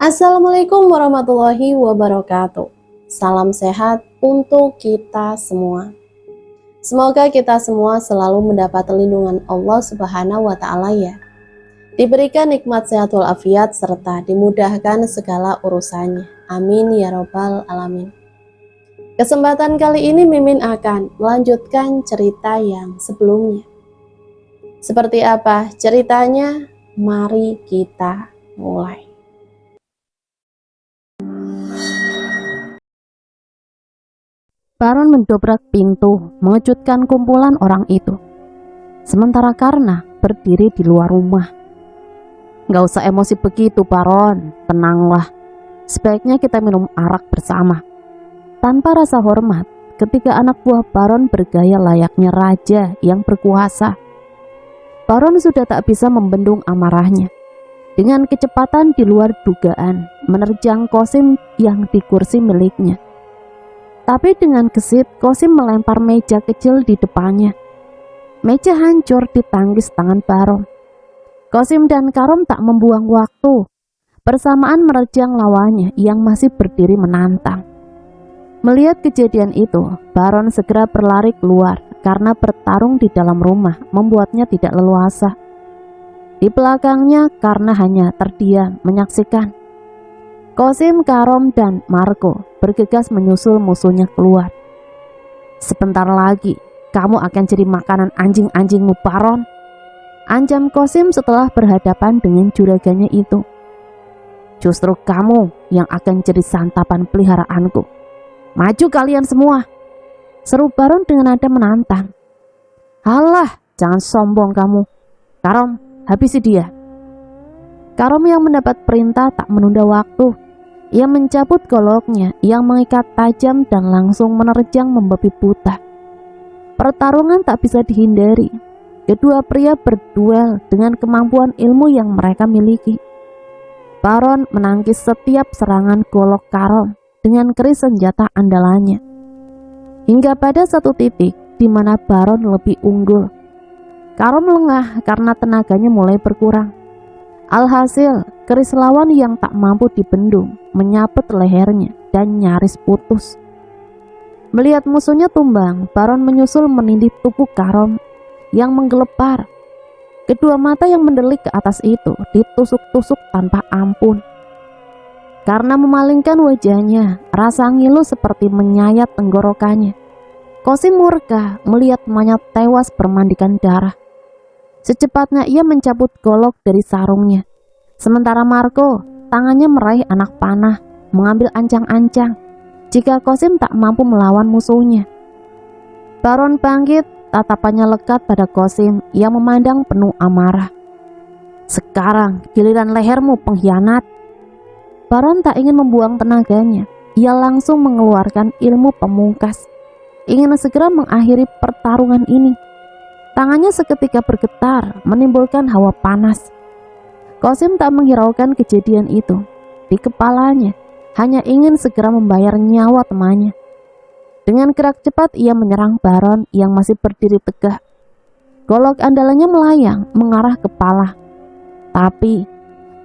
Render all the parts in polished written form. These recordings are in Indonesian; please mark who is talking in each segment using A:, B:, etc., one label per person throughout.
A: Assalamualaikum warahmatullahi wabarakatuh. Salam sehat untuk kita semua. Semoga kita semua selalu mendapat lindungan Allah Subhanahu wa Ta'ala ya. Diberikan nikmat sehat walafiat serta dimudahkan segala urusannya. Amin ya Rabbal 'Alamin. Kesempatan kali ini Mimin akan melanjutkan cerita yang sebelumnya. Seperti apa ceritanya? Mari kita mulai.
B: Baron mendobrak pintu, mengejutkan kumpulan orang itu. Sementara Karna berdiri di luar rumah. "Gak usah emosi begitu, Baron. Tenanglah. Sebaiknya kita minum arak bersama." Tanpa rasa hormat, ketika anak buah Baron bergaya layaknya raja yang berkuasa, Baron sudah tak bisa membendung amarahnya. Dengan kecepatan di luar dugaan, menerjang Qasim yang di kursi miliknya. Tapi dengan gesit, Qasim melempar meja kecil di depannya. Meja hancur ditangkis tangan Baron. Qasim dan Karom tak membuang waktu, bersamaan menerjang lawannya yang masih berdiri menantang. Melihat kejadian itu, Baron segera berlari keluar karena bertarung di dalam rumah membuatnya tidak leluasa. Di belakangnya Karna hanya terdiam menyaksikan. Qasim, Karom, dan Marco bergegas menyusul musuhnya keluar. "Sebentar lagi, kamu akan jadi makanan anjing-anjingmu, Baron," ancam Qasim setelah berhadapan dengan juraganya itu. "Justru kamu yang akan jadi santapan peliharaanku. Maju kalian semua," seru Baron dengan nada menantang. "Halah, jangan sombong kamu. Karom, habisi dia." Karom yang mendapat perintah tak menunda waktu. Ia mencabut goloknya yang mengikat tajam dan langsung menerjang membabi buta. Pertarungan tak bisa dihindari. Kedua pria berduel dengan kemampuan ilmu yang mereka miliki. Baron menangkis setiap serangan golok Karom dengan keris senjata andalannya. Hingga pada satu titik di mana Baron lebih unggul, Karom lengah karena tenaganya mulai berkurang. Alhasil, keris lawan yang tak mampu dibendung menyabet lehernya dan nyaris putus. Melihat musuhnya tumbang, Baron menyusul menindih tubuh Karom yang menggelepar. Kedua mata yang mendelik ke atas itu ditusuk-tusuk tanpa ampun. Karena memalingkan wajahnya, rasa ngilu seperti menyayat tenggorokannya. Qasim murka melihat mayat tewas bermandikan darah. Secepatnya ia mencabut golok dari sarungnya. Sementara Marco, tangannya meraih anak panah, mengambil ancang-ancang jika Qasim tak mampu melawan musuhnya. Baron bangkit, tatapannya lekat pada Qasim yang memandang penuh amarah. "Sekarang giliran lehermu, pengkhianat." Baron tak ingin membuang tenaganya. Ia langsung mengeluarkan ilmu pemungkas, ingin segera mengakhiri pertarungan ini. Tangannya seketika bergetar, menimbulkan hawa panas. Qasim tak menghiraukan kejadian itu. Di kepalanya hanya ingin segera membayar nyawa temannya. Dengan gerak cepat ia menyerang Baron yang masih berdiri tegak. Golok andalannya melayang mengarah kepala. Tapi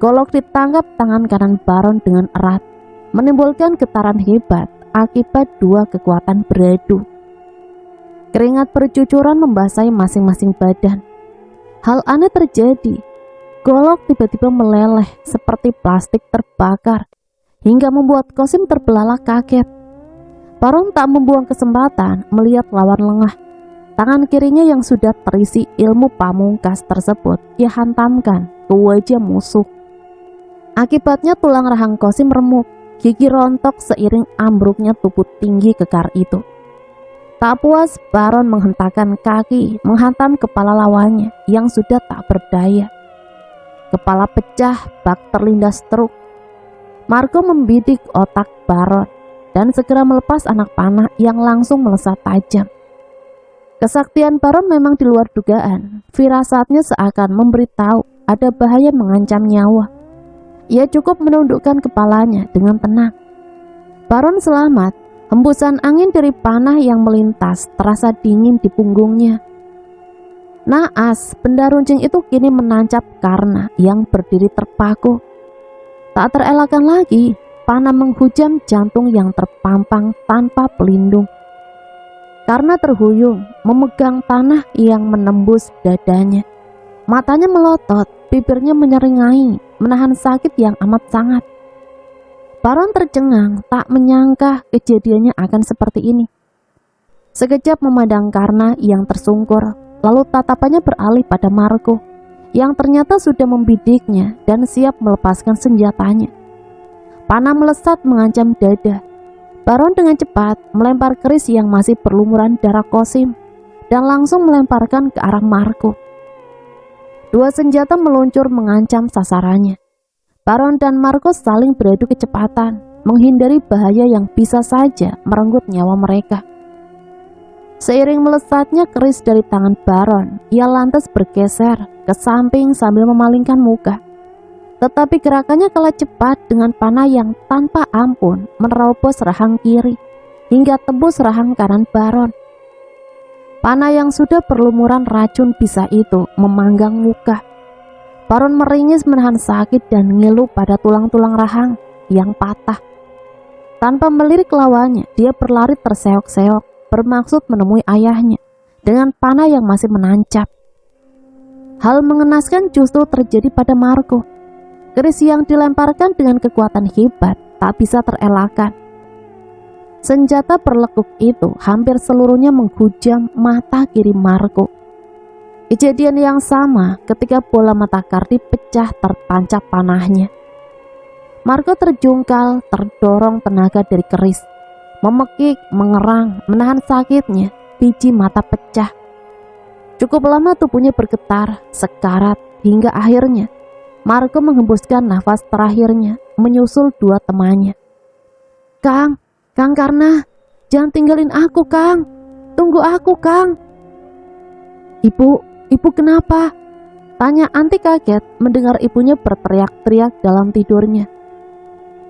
B: golok ditangkap tangan kanan Baron dengan erat, menimbulkan getaran hebat akibat dua kekuatan beradu. Keringat bercucuran membasahi masing-masing badan. Hal aneh terjadi. Golok tiba-tiba meleleh seperti plastik terbakar hingga membuat Qasim terbelalak kaget. Baron tak membuang kesempatan melihat lawan lengah. Tangan kirinya yang sudah terisi ilmu pamungkas tersebut ia hantamkan ke wajah musuh. Akibatnya tulang rahang Qasim remuk, gigi rontok seiring ambruknya tubuh tinggi kekar itu. Tak puas, Baron menghentakkan kaki menghantam kepala lawannya yang sudah tak berdaya. Kepala pecah, bak terlindas truk. Marco membidik otak Baron dan segera melepas anak panah yang langsung melesat tajam. Kesaktian Baron memang di luar dugaan. Firasatnya seakan memberitahu ada bahaya mengancam nyawa. Ia cukup menundukkan kepalanya dengan tenang. Baron selamat. Hembusan angin dari panah yang melintas terasa dingin di punggungnya. Naas, benda runcing itu kini menancap Karna yang berdiri terpaku. Tak terelakkan lagi, panah menghujam jantung yang terpampang tanpa pelindung. Karena terhuyung, memegang tanah yang menembus dadanya. Matanya melotot, bibirnya menyeringai, menahan sakit yang amat sangat. Baron tercengang, tak menyangka kejadiannya akan seperti ini. Sekejap memandang Karna yang tersungkur, lalu tatapannya beralih pada Marco, yang ternyata sudah membidiknya dan siap melepaskan senjatanya. Panah melesat mengancam dada. Baron dengan cepat melempar keris yang masih berlumuran darah kosim dan langsung melemparkan ke arah Marco. Dua senjata meluncur mengancam sasarannya. Baron dan Marco saling beradu kecepatan, menghindari bahaya yang bisa saja merenggut nyawa mereka. Seiring melesatnya keris dari tangan Baron, ia lantas bergeser ke samping sambil memalingkan muka. Tetapi gerakannya kalah cepat dengan panah yang tanpa ampun menerobos rahang kiri hingga tembus rahang kanan Baron. Panah yang sudah berlumuran racun bisa itu memanggang muka. Baron meringis menahan sakit dan ngeluh pada tulang-tulang rahang yang patah. Tanpa melirik lawannya, dia berlari terseok-seok bermaksud menemui ayahnya dengan panah yang masih menancap. Hal mengenaskan justru terjadi pada Marco. Keris yang dilemparkan dengan kekuatan hebat tak bisa terelakkan. Senjata berlekuk itu hampir seluruhnya menghujam mata kiri Marco. Kejadian yang sama ketika bola mata Kardi pecah tertancap panahnya. Marco terjungkal, terdorong tenaga dari keris. Memekik, mengerang, menahan sakitnya, biji mata pecah. Cukup lama tubuhnya bergetar, sekarat, hingga akhirnya Marco menghembuskan nafas terakhirnya menyusul dua temannya. Kang Karna, jangan tinggalin aku, Kang. Tunggu aku, Kang. Ibu kenapa? Tanya Anti kaget mendengar ibunya berteriak-teriak dalam tidurnya.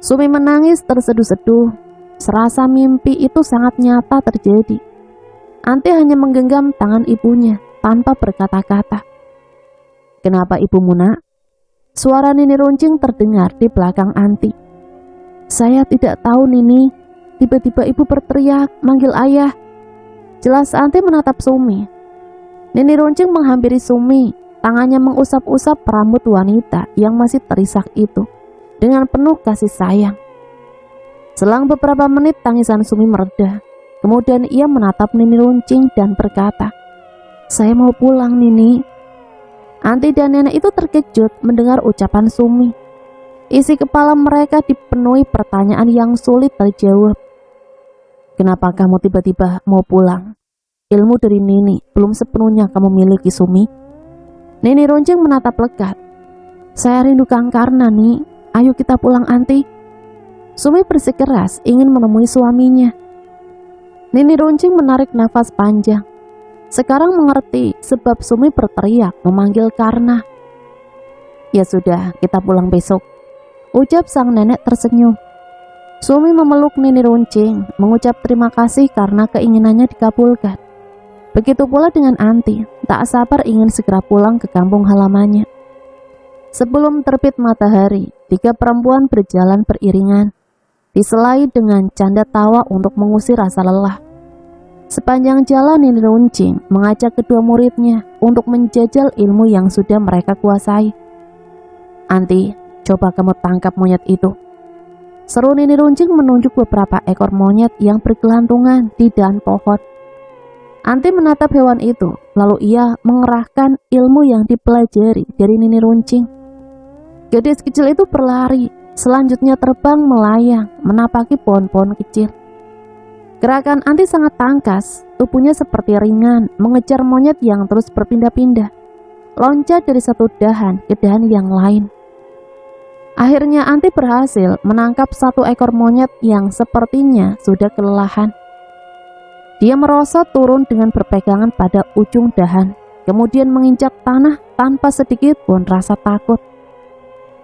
B: Sumi menangis terseduh-seduh, serasa mimpi itu sangat nyata terjadi. Anti hanya menggenggam tangan ibunya tanpa berkata-kata. Kenapa ibumu, Nak? Suara Nini runcing terdengar di belakang Anti. Saya tidak tahu, Nini. Tiba-tiba ibu berteriak, manggil ayah. Jelas Anti menatap Sumi. Nini runcing menghampiri Sumi, tangannya mengusap-usap rambut wanita yang masih terisak itu dengan penuh kasih sayang. Selang beberapa menit tangisan Sumi mereda. Kemudian ia menatap Nini runcing dan berkata, "Saya mau pulang, Nini." Anti dan nenek itu terkejut mendengar ucapan Sumi. Isi kepala mereka dipenuhi pertanyaan yang sulit terjawab. Kenapa kamu tiba-tiba mau pulang? Ilmu dari Nini belum sepenuhnya kamu miliki, Sumi. Nini runcing menatap lekat. Saya rindu Kang Karna, nih. Ayo kita pulang, Anti. Sumi bersikeras ingin menemui suaminya. Nini runcing menarik nafas panjang. Sekarang mengerti sebab Sumi berteriak memanggil Karna. Ya sudah, kita pulang besok, ucap sang nenek tersenyum. Sumi memeluk Nini runcing, mengucap terima kasih karena keinginannya dikabulkan. Begitu pula dengan Anti, tak sabar ingin segera pulang ke kampung halamannya. Sebelum terbit matahari, tiga perempuan berjalan beriringan, diselai dengan canda tawa untuk mengusir rasa lelah. Sepanjang jalan Nini runcing mengajak kedua muridnya untuk menjajal ilmu yang sudah mereka kuasai. Anti, coba kamu tangkap monyet itu. Seru Nini runcing menunjuk beberapa ekor monyet yang bergelantungan di dahan pohon. Anti menatap hewan itu, lalu ia mengerahkan ilmu yang dipelajari dari Nini runcing. Gadis kecil itu berlari, selanjutnya terbang melayang, menapaki pohon-pohon kecil. Gerakan Anti sangat tangkas, tubuhnya seperti ringan, mengejar monyet yang terus berpindah-pindah, loncat dari satu dahan ke dahan yang lain. Akhirnya Anti berhasil menangkap satu ekor monyet yang sepertinya sudah kelelahan. Dia merosot turun dengan berpegangan pada ujung dahan, kemudian menginjak tanah tanpa sedikit pun rasa takut.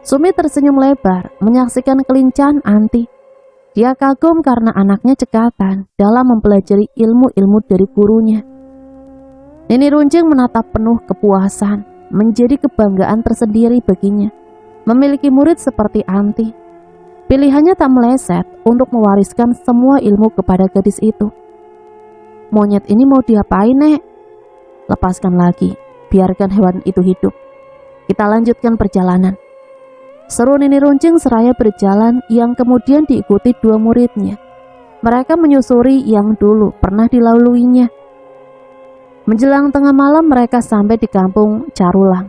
B: Sumi tersenyum lebar menyaksikan kelincahan Anti. Dia kagum karena anaknya cekatan dalam mempelajari ilmu-ilmu dari gurunya. Nini runcing menatap penuh kepuasan, menjadi kebanggaan tersendiri baginya. memiliki murid seperti Anti. Pilihannya tak meleset untuk mewariskan semua ilmu kepada gadis itu. Monyet ini mau diapain, Nek? Lepaskan lagi, biarkan hewan itu hidup. Kita lanjutkan perjalanan. Seru Nini Runcing seraya berjalan yang kemudian diikuti dua muridnya. Mereka menyusuri yang dulu pernah dilaluinya. Menjelang tengah malam mereka sampai di kampung Carulang.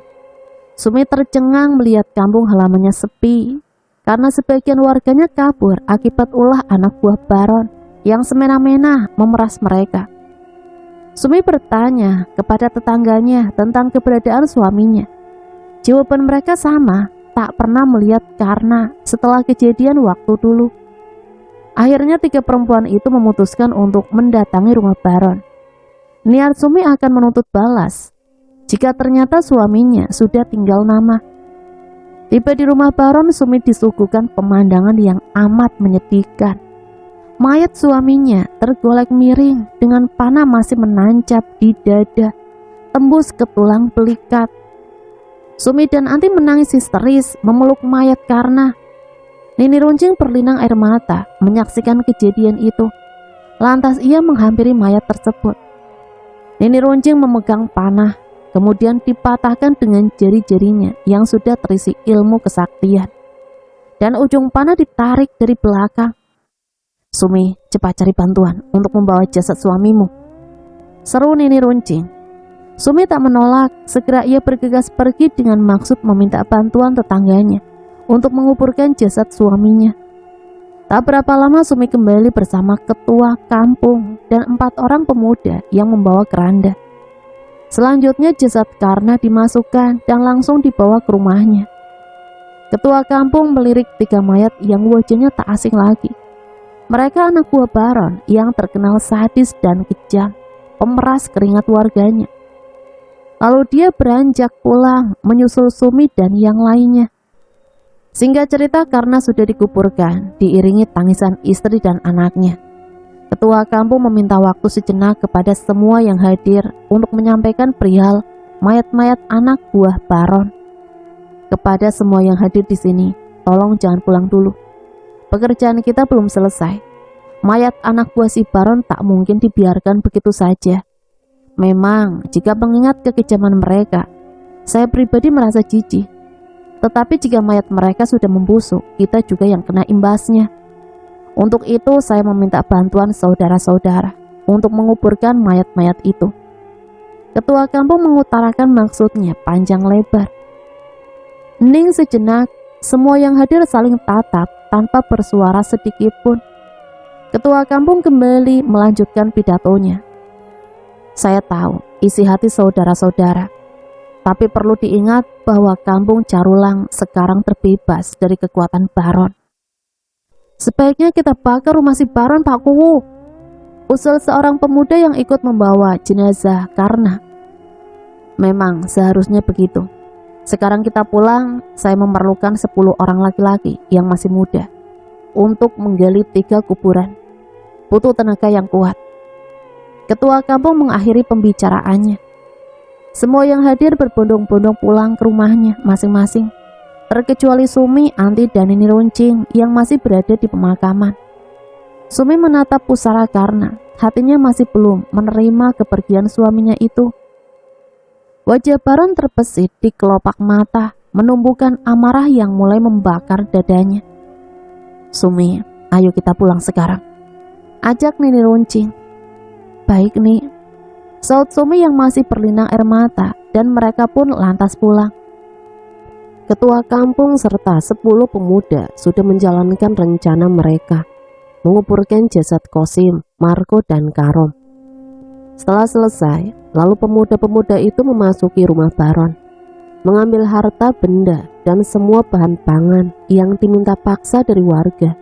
B: Sumi tercengang melihat kampung halamannya sepi karena sebagian warganya kabur akibat ulah anak buah Baron yang semena-mena memeras mereka. Sumi bertanya kepada tetangganya tentang keberadaan suaminya. Jawaban mereka sama, tak pernah melihat karena setelah kejadian waktu dulu. Akhirnya tiga perempuan itu memutuskan untuk mendatangi rumah Baron. Niat Sumi akan menuntut balas jika ternyata suaminya sudah tinggal nama. Tiba di rumah Baron, Sumi disuguhkan pemandangan yang amat menyedihkan. Mayat suaminya tergolek miring dengan panah masih menancap di dada, tembus ke tulang belikat. Sumi dan Anti menangis histeris memeluk mayat karena Nini Runcing berlinang air mata menyaksikan kejadian itu. Lantas ia menghampiri mayat tersebut. Nini Runcing memegang panah, kemudian dipatahkan dengan jari-jarinya yang sudah terisi ilmu kesaktian. Dan ujung panah ditarik dari belakang. Sumi, cepat cari bantuan untuk membawa jasad suamimu, seru Nini Runcing. Sumi tak menolak, segera ia bergegas pergi dengan maksud meminta bantuan tetangganya untuk menguburkan jasad suaminya. Tak berapa lama Sumi kembali bersama ketua kampung dan 4 orang pemuda yang membawa keranda. Selanjutnya jasad Karna dimasukkan dan langsung dibawa ke rumahnya. Ketua kampung melirik 3 mayat yang wajahnya tak asing lagi. Mereka anak buah Baron yang terkenal sadis dan kejam, pemeras keringat warganya. Lalu dia beranjak pulang menyusul Sumi dan yang lainnya. Singkat cerita, karena sudah dikuburkan, diiringi tangisan istri dan anaknya. Ketua kampung meminta waktu sejenak kepada semua yang hadir untuk menyampaikan perihal mayat-mayat anak buah Baron. Kepada semua yang hadir di sini, tolong jangan pulang dulu. Pekerjaan kita belum selesai. Mayat anak buah si Baron tak mungkin dibiarkan begitu saja. Memang, jika mengingat kekejaman mereka, saya pribadi merasa jijik. Tetapi jika mayat mereka sudah membusuk, kita juga yang kena imbasnya. Untuk itu, saya meminta bantuan saudara-saudara untuk menguburkan mayat-mayat itu. Ketua kampung mengutarakan maksudnya panjang lebar. Hening sejenak, semua yang hadir saling tatap tanpa bersuara sedikit pun. Ketua kampung kembali melanjutkan pidatonya. Saya tahu isi hati saudara-saudara, tapi perlu diingat bahwa kampung Carulang sekarang terbebas dari kekuatan Baron. Sebaiknya kita bakar rumah si Baron, Pak Kuwu, usul seorang pemuda yang ikut membawa jenazah Karna. Memang seharusnya begitu. Sekarang kita pulang, saya memerlukan 10 orang laki-laki yang masih muda untuk menggali 3 kuburan. Butuh tenaga yang kuat. Ketua kampung mengakhiri pembicaraannya. Semua yang hadir berbondong-bondong pulang ke rumahnya masing-masing, terkecuali Sumi, Anti, dan Nini Runcing yang masih berada di pemakaman. Sumi menatap pusara Karna, hatinya masih belum menerima kepergian suaminya itu. Wajah Baron terbesit di kelopak mata, menumbuhkan amarah yang mulai membakar dadanya. Sumi, ayo kita pulang sekarang, ajak Nini Runcing. Baik nih, saut Sumi yang masih berlinang air mata, dan mereka pun lantas pulang. Ketua kampung serta 10 pemuda sudah menjalankan rencana mereka, menguburkan jasad Kosim, Marco, dan Karom. Setelah selesai, lalu pemuda-pemuda itu memasuki rumah Baron, mengambil harta benda dan semua bahan pangan yang diminta paksa dari warga.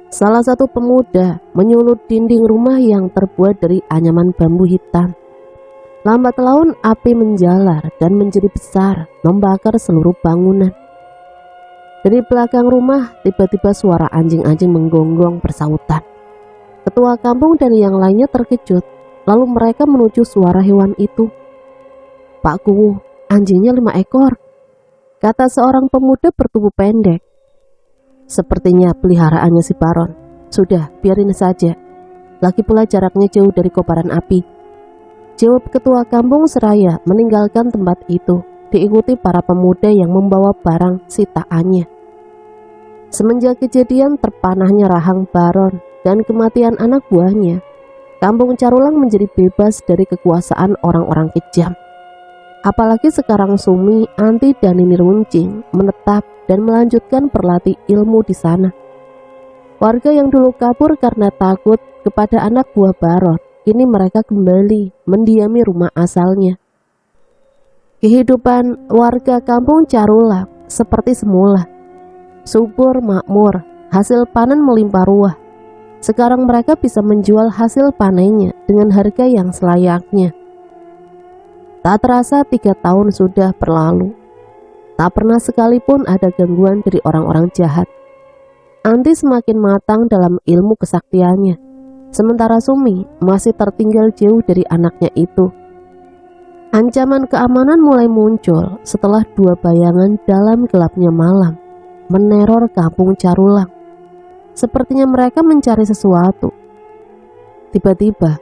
B: Salah satu pemuda menyulut dinding rumah yang terbuat dari anyaman bambu hitam. Lambat laun api menjalar dan menjadi besar, membakar seluruh bangunan. Dari belakang rumah tiba-tiba suara anjing-anjing menggonggong bersautan. Ketua kampung dan yang lainnya terkejut. Lalu mereka menuju suara hewan itu. Pak Kuwu, anjingnya 5 ekor. kata seorang pemuda bertubuh pendek. Sepertinya peliharaannya si Baron. Sudah, biarin saja. Lagi pula jaraknya jauh dari kobaran api. Jawab ketua kampung seraya meninggalkan tempat itu, diikuti para pemuda yang membawa barang sitaannya. Semenjak kejadian terpanahnya rahang Baron dan kematian anak buahnya, kampung Carulang menjadi bebas dari kekuasaan orang-orang kejam. Apalagi sekarang Sumi, Anti, dan Nini Runcing menetap dan melanjutkan berlatih ilmu di sana. Warga yang dulu kabur karena takut kepada anak buah Baron, kini mereka kembali mendiami rumah asalnya. Kehidupan warga kampung Carulang seperti semula, subur makmur, hasil panen melimpah ruah. Sekarang mereka bisa menjual hasil panennya dengan harga yang selayaknya. Tak terasa 3 tahun sudah berlalu. Tak pernah sekalipun ada gangguan dari orang-orang jahat. Anti semakin matang dalam ilmu kesaktiannya, sementara Sumi masih tertinggal jauh dari anaknya itu. Ancaman keamanan mulai muncul setelah 2 bayangan dalam gelapnya malam meneror kampung Carulang. Sepertinya mereka mencari sesuatu. Tiba-tiba,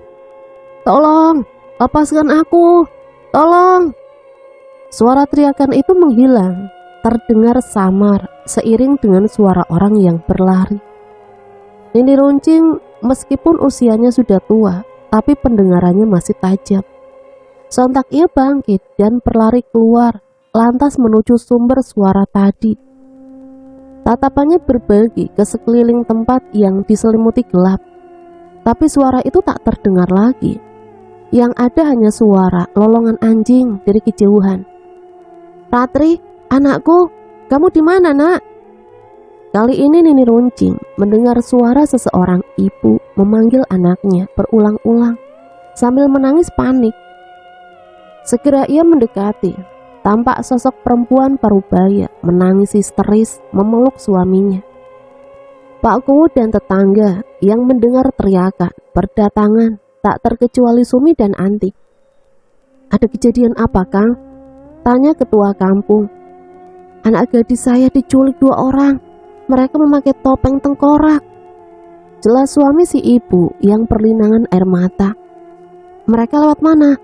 B: "Tolong, lepaskan aku! Tolong!" Suara teriakan itu menghilang, terdengar samar seiring dengan suara orang yang berlari. Nini Runcing meskipun usianya sudah tua, tapi pendengarannya masih tajam. Sontak ia bangkit dan berlari keluar, lantas menuju sumber suara tadi. Tatapannya berbagi ke sekeliling tempat yang diselimuti gelap, tapi suara itu tak terdengar lagi. Yang ada hanya suara lolongan anjing dari kejauhan. "Ratri, anakku, kamu di mana, Nak?" Kali ini Nini Runcing mendengar suara seseorang ibu memanggil anaknya berulang-ulang sambil menangis panik. Segera ia mendekati. Tampak sosok perempuan parubaya menangis histeris memeluk suaminya. Pak Kuwu dan tetangga yang mendengar teriakan berdatangan, tak terkecuali Sumi dan Anti. "Ada kejadian apa, Kang?" tanya ketua kampung. "Anak gadis saya diculik 2 orang. Mereka memakai topeng tengkorak," jelas suami si ibu yang perlinangan air mata. "Mereka lewat mana?"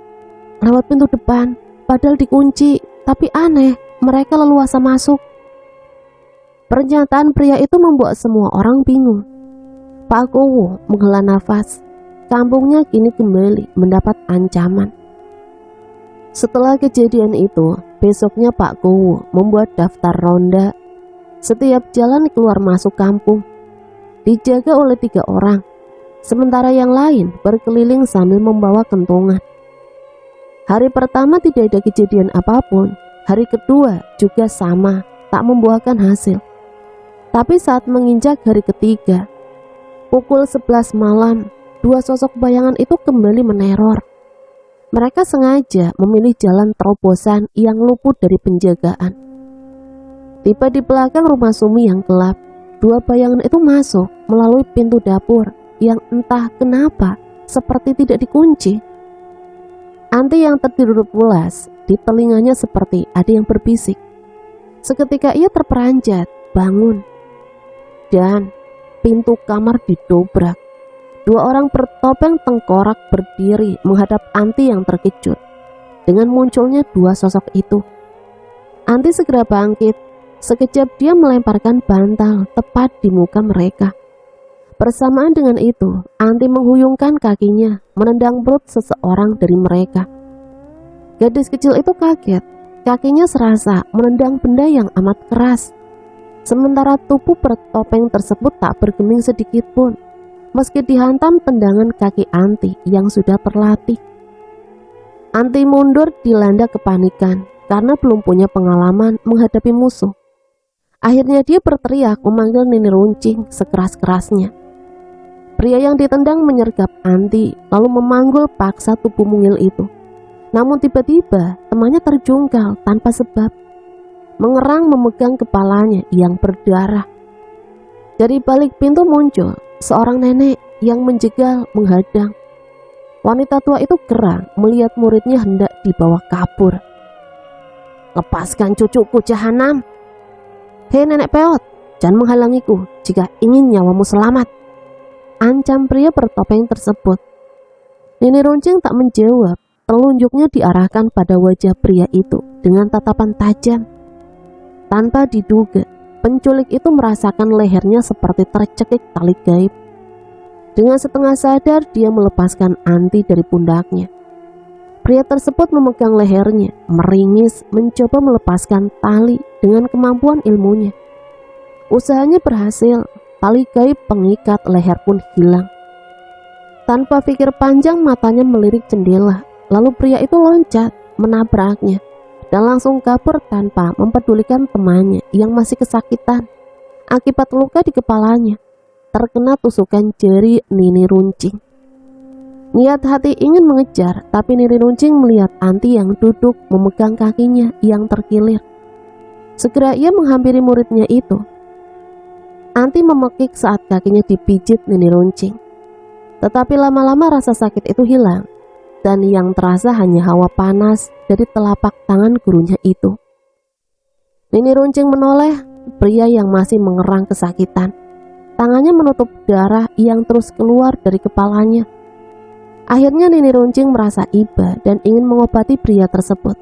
B: "Lewat pintu depan, padahal dikunci. Tapi aneh, mereka leluasa masuk." Pernyataan pria itu membuat semua orang bingung. Pak Kuwu menghela nafas. Kampungnya kini kembali mendapat ancaman. Setelah kejadian itu, besoknya Pak Kuwu membuat daftar ronda. Setiap jalan keluar masuk kampung dijaga oleh 3 orang, sementara yang lain berkeliling sambil membawa kentongan. Hari pertama tidak ada kejadian apapun. Hari kedua juga sama, tak membuahkan hasil. Tapi saat menginjak hari ketiga, pukul 11 malam, 2 sosok bayangan itu kembali meneror. Mereka sengaja memilih jalan terobosan yang luput dari penjagaan. Tiba di belakang rumah Sumi yang gelap, 2 bayangan itu masuk melalui pintu dapur yang entah kenapa seperti tidak dikunci. Anti yang tertidur pulas, di telinganya seperti ada yang berbisik. Seketika ia terperanjat, bangun, dan pintu kamar didobrak. 2 orang bertopeng tengkorak berdiri menghadap Anti yang terkejut dengan munculnya 2 sosok itu. Anti segera bangkit. Sekejap dia melemparkan bantal tepat di muka mereka. Bersamaan dengan itu, Anti menghuyungkan kakinya menendang perut seseorang dari mereka. Gadis kecil itu kaget. Kakinya serasa menendang benda yang amat keras. Sementara tubuh bertopeng tersebut tak bergeming sedikit pun, meski dihantam tendangan kaki Anti yang sudah terlatih. Anti mundur dilanda kepanikan karena belum punya pengalaman menghadapi musuh. Akhirnya dia berteriak memanggil Nini Runcing sekeras-kerasnya. Pria yang ditendang menyergap Anti lalu memanggul paksa tubuh mungil itu. Namun tiba-tiba temannya terjungkal tanpa sebab, mengerang memegang kepalanya yang berdarah. Dari balik pintu muncul seorang nenek yang menjegal menghadang. Wanita tua itu gerang melihat muridnya hendak dibawa kabur. lepaskan cucuku jahanam. Hei nenek peot, jangan menghalangiku jika ingin nyawamu selamat, ancam pria bertopeng tersebut. Nini Runcing tak menjawab, telunjuknya diarahkan pada wajah pria itu dengan tatapan tajam. Tanpa diduga, penculik itu merasakan lehernya seperti tercekik tali gaib. Dengan setengah sadar, dia melepaskan Anti dari pundaknya. Pria tersebut memegang lehernya, meringis, mencoba melepaskan tali dengan kemampuan ilmunya. Usahanya berhasil, tali gaib pengikat leher pun hilang. Tanpa pikir panjang, matanya melirik jendela, lalu pria itu loncat, menabraknya, dan langsung kabur tanpa mempedulikan temannya yang masih kesakitan akibat luka di kepalanya, terkena tusukan jari Nini Runcing. Niat hati ingin mengejar, tapi Nini Runcing melihat Anti yang duduk memegang kakinya yang terkilir. Segera ia menghampiri muridnya itu. Anti memekik saat kakinya dipijit Nini Runcing. Tetapi lama-lama rasa sakit itu hilang, dan yang terasa hanya hawa panas dari telapak tangan gurunya itu. Nini Runcing menoleh, pria yang masih mengerang kesakitan. Tangannya menutup darah yang terus keluar dari kepalanya. Akhirnya Nini Runcing merasa iba dan ingin mengobati pria tersebut.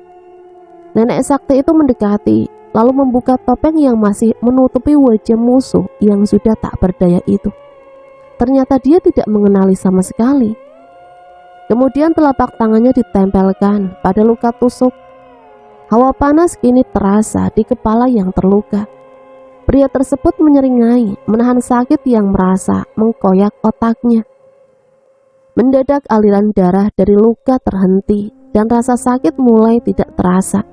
B: Nenek sakti itu mendekati, lalu membuka topeng yang masih menutupi wajah musuh yang sudah tak berdaya itu. Ternyata dia tidak mengenali sama sekali. Kemudian telapak tangannya ditempelkan pada luka tusuk. Hawa panas kini terasa di kepala yang terluka. Pria tersebut menyeringai, menahan sakit yang merasa mengkoyak otaknya. Mendadak aliran darah dari luka terhenti dan rasa sakit mulai tidak terasa.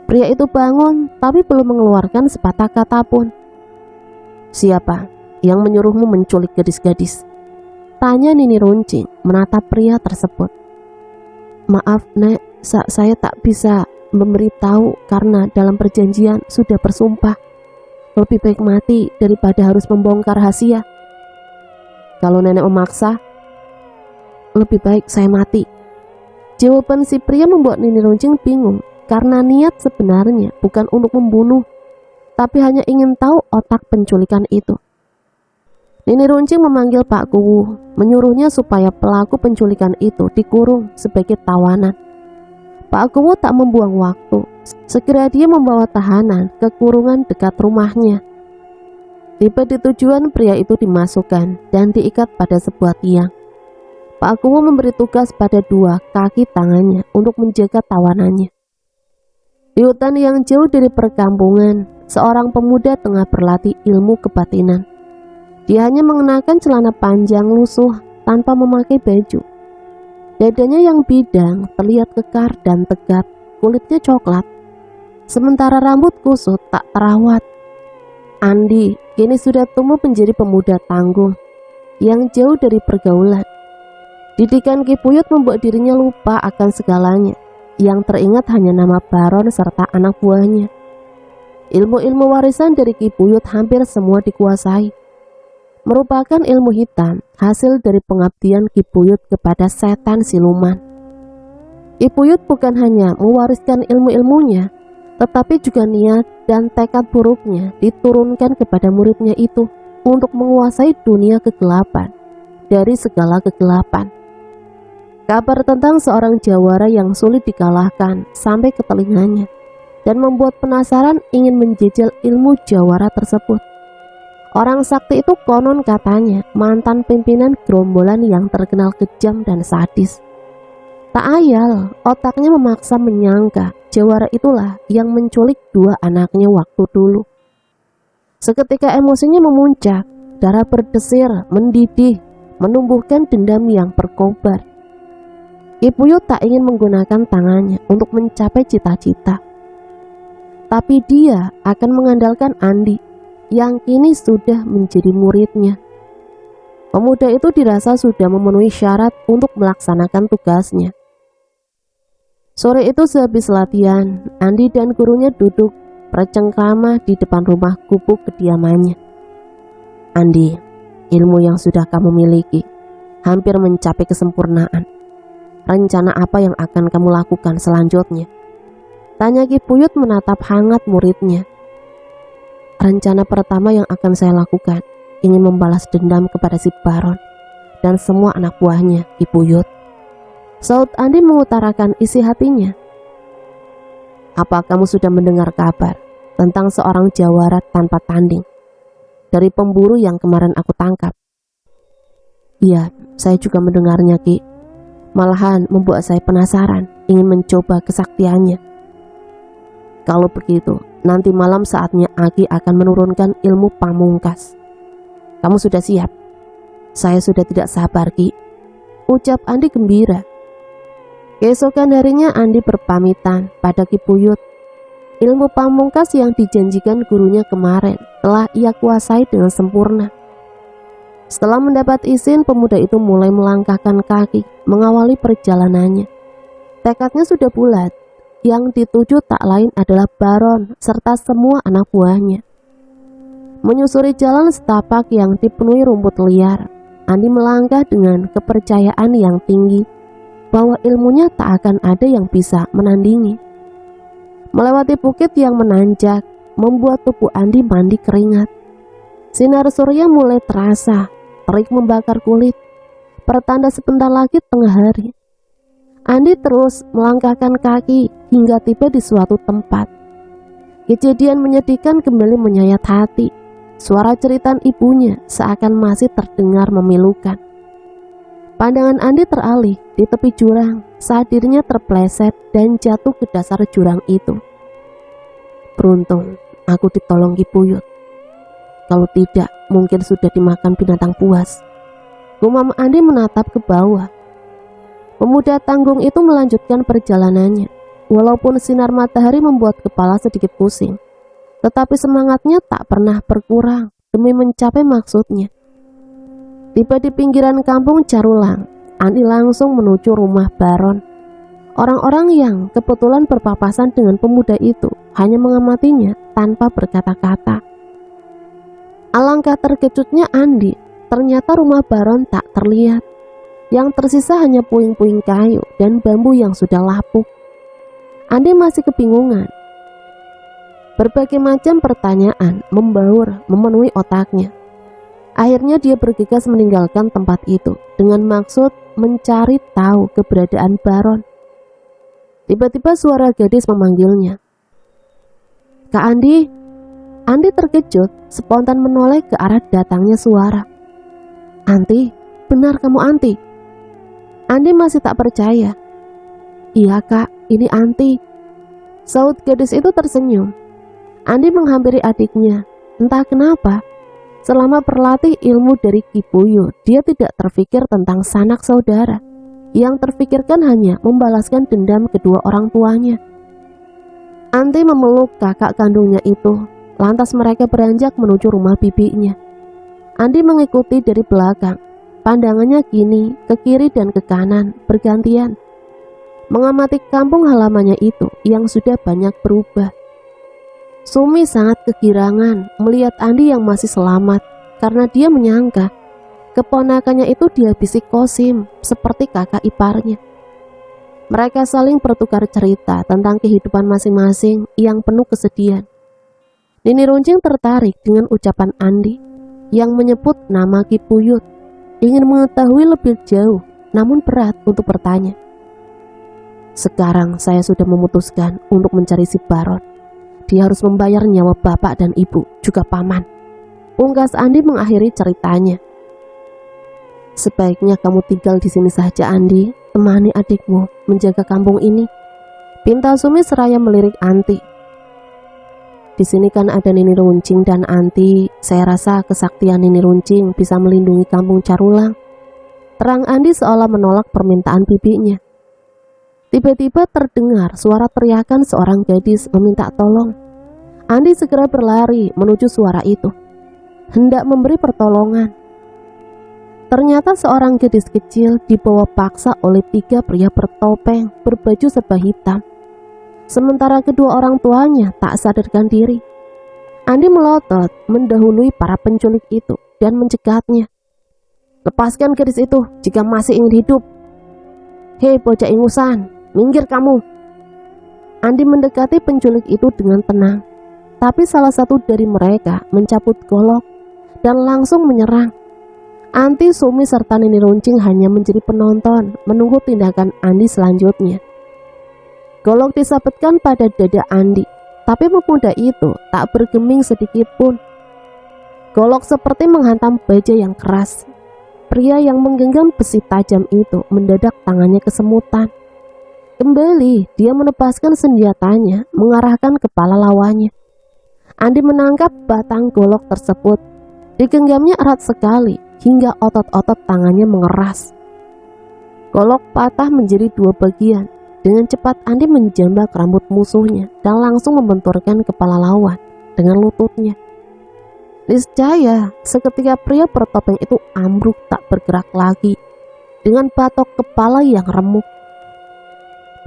B: Pria itu bangun tapi belum mengeluarkan sepatah kata pun. "Siapa yang menyuruhmu menculik gadis-gadis?" tanya Nini Runcing menatap pria tersebut. "Maaf Nek, saya tak bisa memberitahu karena dalam perjanjian sudah bersumpah. Lebih baik mati daripada harus membongkar rahasia." "Kalau nenek memaksa, lebih baik saya mati." Jawaban si pria membuat Nini Runcing bingung, karena niat sebenarnya bukan untuk membunuh, tapi hanya ingin tahu otak penculikan itu. Nini Runcing memanggil Pak Kuwu, menyuruhnya supaya pelaku penculikan itu dikurung sebagai tawanan. Pak Kuwu tak membuang waktu, segera dia membawa tahanan ke kurungan dekat rumahnya. Tiba di tujuan, pria itu dimasukkan dan diikat pada sebuah tiang. Pak Kuwu memberi tugas pada dua kaki tangannya untuk menjaga tawanannya. Di hutan yang jauh dari perkampungan, seorang pemuda tengah berlatih ilmu kebatinan. Dia hanya mengenakan celana panjang lusuh tanpa memakai baju. Dadanya yang bidang terlihat kekar dan tegap, kulitnya coklat. Sementara rambut kusut tak terawat. Andi kini sudah tumbuh menjadi pemuda tangguh yang jauh dari pergaulan. Didikan Ki Puyut membuat dirinya lupa akan segalanya. Yang teringat hanya nama Baron serta anak buahnya. Ilmu-ilmu warisan dari Ki Puyut hampir semua dikuasai. Merupakan ilmu hitam hasil dari pengabdian Ki Puyut kepada setan siluman. Ki Puyut bukan hanya mewariskan ilmu-ilmunya, tetapi juga niat dan tekad buruknya diturunkan kepada muridnya itu untuk menguasai dunia kegelapan dari segala kegelapan. Kabar tentang seorang jawara yang sulit dikalahkan sampai ke telinganya dan membuat penasaran ingin menjejal ilmu jawara tersebut. Orang sakti itu konon katanya mantan pimpinan gerombolan yang terkenal kejam dan sadis. Tak ayal, otaknya memaksa menyangka jawara itulah yang menculik dua anaknya waktu dulu. Seketika emosinya memuncak, darah berdesir, mendidih, menumbuhkan dendam yang berkobar. Ki Puyut tak ingin menggunakan tangannya untuk mencapai cita-cita, tapi dia akan mengandalkan Andi yang kini sudah menjadi muridnya. Pemuda itu dirasa sudah memenuhi syarat untuk melaksanakan tugasnya. Sore itu sehabis latihan, Andi dan gurunya duduk bercengkrama di depan rumah gubuk kediamannya. "Andi, ilmu yang sudah kamu miliki hampir mencapai kesempurnaan. Rencana apa yang akan kamu lakukan selanjutnya?" Tanya Ki Puyut menatap hangat muridnya. Rencana pertama yang akan saya lakukan ingin membalas dendam kepada si Baron dan semua anak buahnya, Ki Puyut. Saud Andi mengutarakan isi hatinya. Apa kamu sudah mendengar kabar tentang seorang jawara tanpa tanding dari pemburu yang kemarin aku tangkap? Iya, saya juga mendengarnya, Ki. Malahan membuat saya penasaran, ingin mencoba kesaktiannya. Kalau begitu, nanti malam saatnya Aki akan menurunkan ilmu pamungkas. Kamu sudah siap? Saya sudah tidak sabar, Ki, ucap Andi gembira. Keesokan harinya Andi berpamitan pada Ki Puyut. Ilmu pamungkas yang dijanjikan gurunya kemarin telah ia kuasai dengan sempurna. Setelah mendapat izin, pemuda itu mulai melangkahkan kaki mengawali perjalanannya. Tekadnya sudah bulat. Yang dituju tak lain adalah Baron serta semua anak buahnya. Menyusuri jalan setapak yang dipenuhi rumput liar, Andi melangkah dengan kepercayaan yang tinggi bahwa ilmunya tak akan ada yang bisa menandingi. Melewati bukit yang menanjak, membuat tubuh Andi mandi keringat. Sinar surya mulai terasa, terik membakar kulit, pertanda sebentar lagi tengah hari. Andi terus melangkahkan kaki hingga tiba di suatu tempat. Kejadian menyedihkan kembali menyayat hati. Suara jeritan ibunya seakan masih terdengar memilukan. Pandangan Andi teralih di tepi jurang saat dirinya terpleset dan jatuh ke dasar jurang itu. Beruntung aku ditolong Ki Puyut. Kalau tidak, mungkin sudah dimakan binatang buas. Gumam Andi menatap ke bawah. Pemuda tanggung itu melanjutkan perjalanannya. Walaupun sinar matahari membuat kepala sedikit pusing, tetapi semangatnya tak pernah berkurang demi mencapai maksudnya. Tiba di pinggiran kampung Carulang, Andi langsung menuju rumah Baron. Orang-orang yang kebetulan berpapasan dengan pemuda itu hanya mengamatinya tanpa berkata-kata. Alangkah terkejutnya Andi, ternyata rumah Baron tak terlihat. Yang tersisa hanya puing-puing kayu dan bambu yang sudah lapuk. Andi masih kebingungan. Berbagai macam pertanyaan membaur memenuhi otaknya. Akhirnya dia bergegas meninggalkan tempat itu dengan maksud mencari tahu keberadaan Baron. Tiba-tiba suara gadis memanggilnya. Kak Andi. Andi terkejut, spontan menoleh ke arah datangnya suara. Anti, benar kamu Anti? Andi masih tak percaya. Iya kak, ini Anti. Saud gadis itu tersenyum. Andi menghampiri adiknya. Entah kenapa, selama berlatih ilmu dari Ki Puyut, dia tidak terfikir tentang sanak saudara. Yang terfikirkan hanya membalaskan dendam kedua orang tuanya. Anti memeluk kakak kandungnya itu. Lantas mereka beranjak menuju rumah bibinya. Andi mengikuti dari belakang. Pandangannya kini ke kiri dan ke kanan bergantian, mengamati kampung halamannya itu yang sudah banyak berubah. Sumi sangat kegirangan melihat Andi yang masih selamat karena dia menyangka keponakannya itu dihabisi Kosim seperti kakak iparnya. Mereka saling bertukar cerita tentang kehidupan masing-masing yang penuh kesedihan. Nini Runcing tertarik dengan ucapan Andi yang menyebut nama Ki Puyut. Ingin mengetahui lebih jauh, namun berat untuk bertanya. Sekarang saya sudah memutuskan untuk mencari si Baron. Dia harus membayar nyawa bapak dan ibu, juga paman. Pungkas Andi mengakhiri ceritanya. Sebaiknya kamu tinggal di sini saja Andi, temani adikmu menjaga kampung ini. Pinta Sumi seraya melirik Anti. Di sini kan ada Nini Runcing dan Anti. Saya rasa kesaktian Nini Runcing bisa melindungi kampung Carulang. Terang Andi seolah menolak permintaan bibinya. Tiba-tiba terdengar suara teriakan seorang gadis meminta tolong. Andi segera berlari menuju suara itu, hendak memberi pertolongan. Ternyata seorang gadis kecil dibawa paksa oleh 3 pria bertopeng berbaju serba hitam. Sementara kedua orang tuanya tak sadarkan diri. Andi melotot mendahului para penculik itu dan mencegatnya. Lepaskan gadis itu jika masih ingin hidup. Hei bocah ingusan, minggir kamu. Andi mendekati penculik itu dengan tenang, tapi salah satu dari mereka mencabut golok dan langsung menyerang. Anti, Sumi, serta Nini Runcing hanya menjadi penonton menunggu tindakan Andi selanjutnya. Golok disabetkan pada dada Andi, tapi pemuda itu tak bergeming sedikit pun. Golok seperti menghantam baja yang keras. Pria yang menggenggam besi tajam itu mendadak tangannya kesemutan. Kembali dia menepaskan senjatanya mengarahkan kepala lawannya. Andi menangkap batang golok tersebut. Digenggamnya erat sekali hingga otot-otot tangannya mengeras. Golok patah menjadi dua bagian. Dengan cepat Andi menjambak rambut musuhnya dan langsung membenturkan kepala lawan dengan lututnya. Niscaya seketika pria bertopeng itu ambruk tak bergerak lagi dengan batok kepala yang remuk.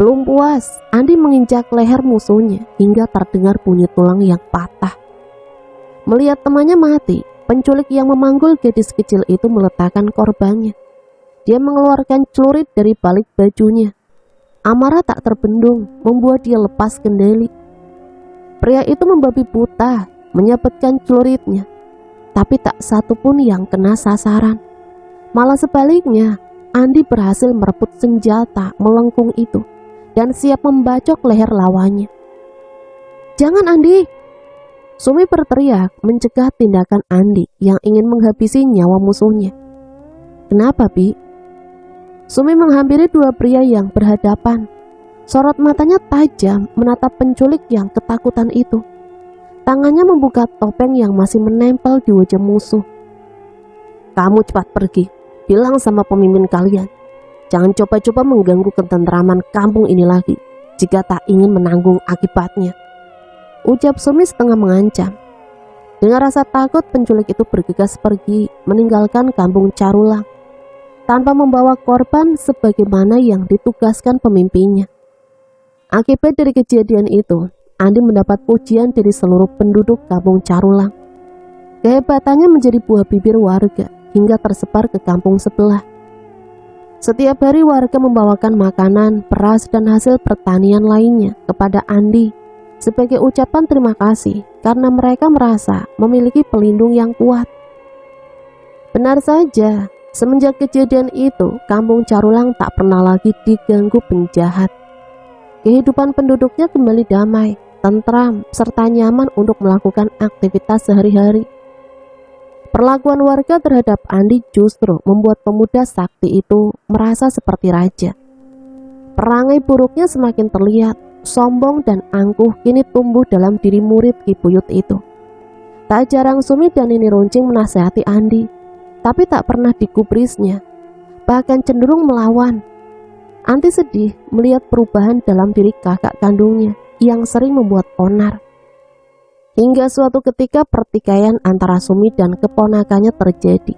B: Belum puas, Andi menginjak leher musuhnya hingga terdengar bunyi tulang yang patah. Melihat temannya mati, penculik yang memanggul gadis kecil itu meletakkan korbannya. Dia mengeluarkan celurit dari balik bajunya. Amarah tak terbendung membuat dia lepas kendali. Pria itu membabi buta, menyabetkan celuritnya, tapi tak satu pun yang kena sasaran. Malah sebaliknya, Andi berhasil merebut senjata melengkung itu dan siap membacok leher lawannya. "Jangan, Andi!" Sumi berteriak mencegah tindakan Andi yang ingin menghabisi nyawa musuhnya. "Kenapa, Bi?" Sumi menghampiri dua pria yang berhadapan. Sorot matanya tajam menatap penculik yang ketakutan itu. Tangannya membuka topeng yang masih menempel di wajah musuh. "Kamu cepat pergi. Bilang sama pemimpin kalian, jangan coba-coba mengganggu ketentraman kampung ini lagi jika tak ingin menanggung akibatnya," ucap Sumi setengah mengancam. Dengan rasa takut, penculik itu bergegas pergi meninggalkan kampung Carulang tanpa membawa korban sebagaimana yang ditugaskan pemimpinnya. Akibat dari kejadian itu, Andi mendapat pujian dari seluruh penduduk kampung Carulang. Kehebatannya menjadi buah bibir warga hingga tersebar ke kampung sebelah. Setiap hari warga membawakan makanan, beras, dan hasil pertanian lainnya kepada Andi sebagai ucapan terima kasih karena mereka merasa memiliki pelindung yang kuat. Benar saja, semenjak kejadian itu, kampung Carulang tak pernah lagi diganggu penjahat. Kehidupan penduduknya kembali damai, tentram, serta nyaman untuk melakukan aktivitas sehari-hari. Perlakuan warga terhadap Andi justru membuat pemuda sakti itu merasa seperti raja. Perangai buruknya semakin terlihat, sombong dan angkuh kini tumbuh dalam diri murid Ki Buyut itu. Tak jarang Sumi dan Nini Runcing menasihati Andi, tapi tak pernah digubrisnya, bahkan cenderung melawan. Andi sedih melihat perubahan dalam diri kakak kandungnya yang sering membuat onar. Hingga suatu ketika pertikaian antara Sumi dan keponakannya terjadi.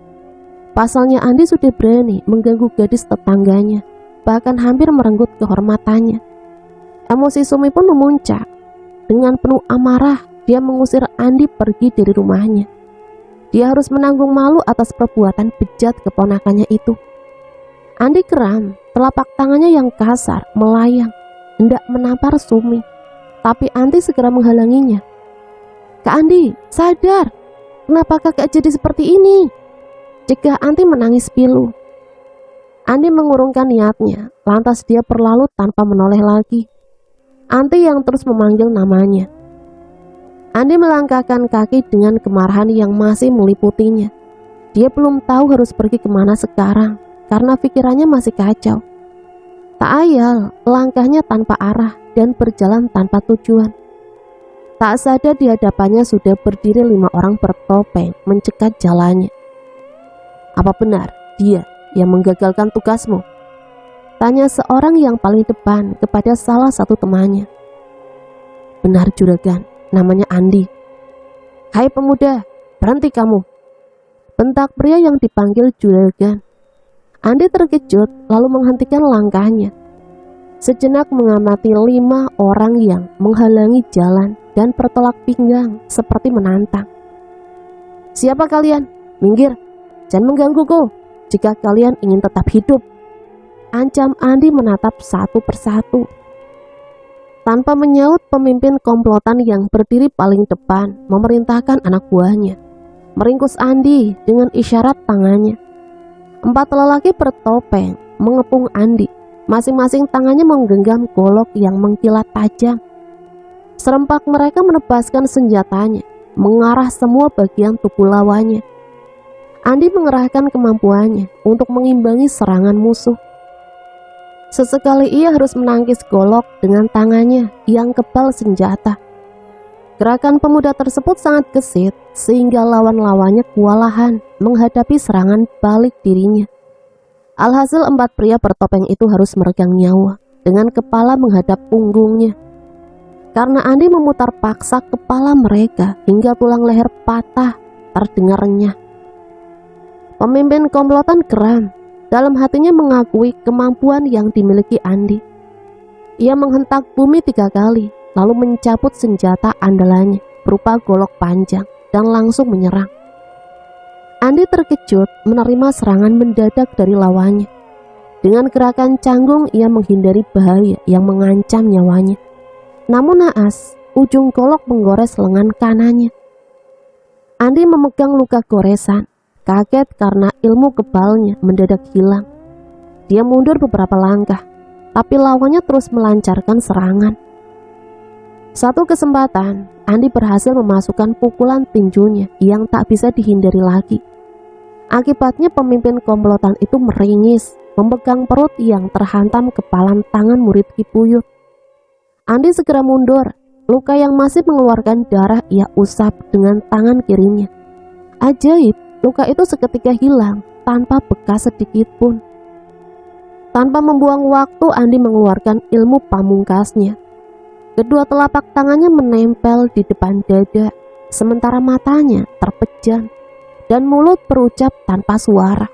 B: Pasalnya Andi sudah berani mengganggu gadis tetangganya, bahkan hampir merenggut kehormatannya. Emosi Sumi pun memuncak. Dengan penuh amarah, dia mengusir Andi pergi dari rumahnya. Dia harus menanggung malu atas perbuatan bejat keponakannya itu. Andi geram, telapak tangannya yang kasar melayang, hendak menampar Sumi. Tapi Andi segera menghalanginya. "Kak Andi, sadar. Kenapa kakak jadi seperti ini?" Cegah Andi menangis pilu. Andi mengurungkan niatnya, lantas dia berlalu tanpa menoleh lagi. Andi yang terus memanggil namanya. Andi melangkahkan kaki dengan kemarahan yang masih meliputinya. Dia belum tahu harus pergi kemana sekarang, karena pikirannya masih kacau. Tak ayal, langkahnya tanpa arah dan berjalan tanpa tujuan. Tak sadar di hadapannya sudah berdiri 5 orang bertopeng mencegat jalannya. "Apa benar dia yang menggagalkan tugasmu?" tanya seorang yang paling depan kepada salah satu temannya. "Benar juragan, namanya Andi." "Hai pemuda, berhenti kamu!" bentak pria yang dipanggil juragan. Andi terkejut lalu menghentikan langkahnya. Sejenak mengamati 5 orang yang menghalangi jalan dan bertolak pinggang seperti menantang. "Siapa kalian? Minggir, jangan menggangguku jika kalian ingin tetap hidup," ancam Andi menatap satu persatu.
A: Tanpa menyaut, pemimpin komplotan yang berdiri paling depan memerintahkan anak buahnya meringkus Andi dengan isyarat tangannya. 4 lelaki bertopeng mengepung Andi, masing-masing tangannya menggenggam golok yang mengkilat tajam. Serempak mereka menebaskan senjatanya mengarah semua bagian tubuh lawannya. Andi mengerahkan kemampuannya untuk mengimbangi serangan musuh. Sesekali ia harus menangkis golok dengan tangannya yang kebal senjata. Gerakan pemuda tersebut sangat gesit sehingga lawan-lawannya kewalahan menghadapi serangan balik dirinya. Alhasil 4 pria bertopeng itu harus meregang nyawa dengan kepala menghadap punggungnya. Karena Andi memutar paksa kepala mereka hingga tulang leher patah terdengar renyah. Pemimpin komplotan geram. Dalam hatinya mengakui kemampuan yang dimiliki Andi. Ia menghentak bumi 3 kali, lalu mencabut senjata andalannya berupa golok panjang dan langsung menyerang. Andi terkejut menerima serangan mendadak dari lawannya. Dengan gerakan canggung ia menghindari bahaya yang mengancam nyawanya. Namun naas, ujung golok menggores lengan kanannya. Andi memegang luka goresan. Kaget karena ilmu kebalnya mendadak hilang. Dia mundur beberapa langkah, tapi lawannya terus melancarkan serangan. Satu kesempatan, Andi berhasil memasukkan pukulan tinjunya yang tak bisa dihindari lagi. Akibatnya pemimpin komplotan itu meringis, memegang perut yang terhantam kepalan tangan murid Ki Puyut. Andi segera mundur, luka yang masih mengeluarkan darah ia usap dengan tangan kirinya. Ajaib, luka itu seketika hilang tanpa bekas sedikit pun. Tanpa membuang waktu, Andi mengeluarkan ilmu pamungkasnya. Kedua telapak tangannya menempel di depan dada, sementara matanya terpejam dan mulut berucap tanpa suara.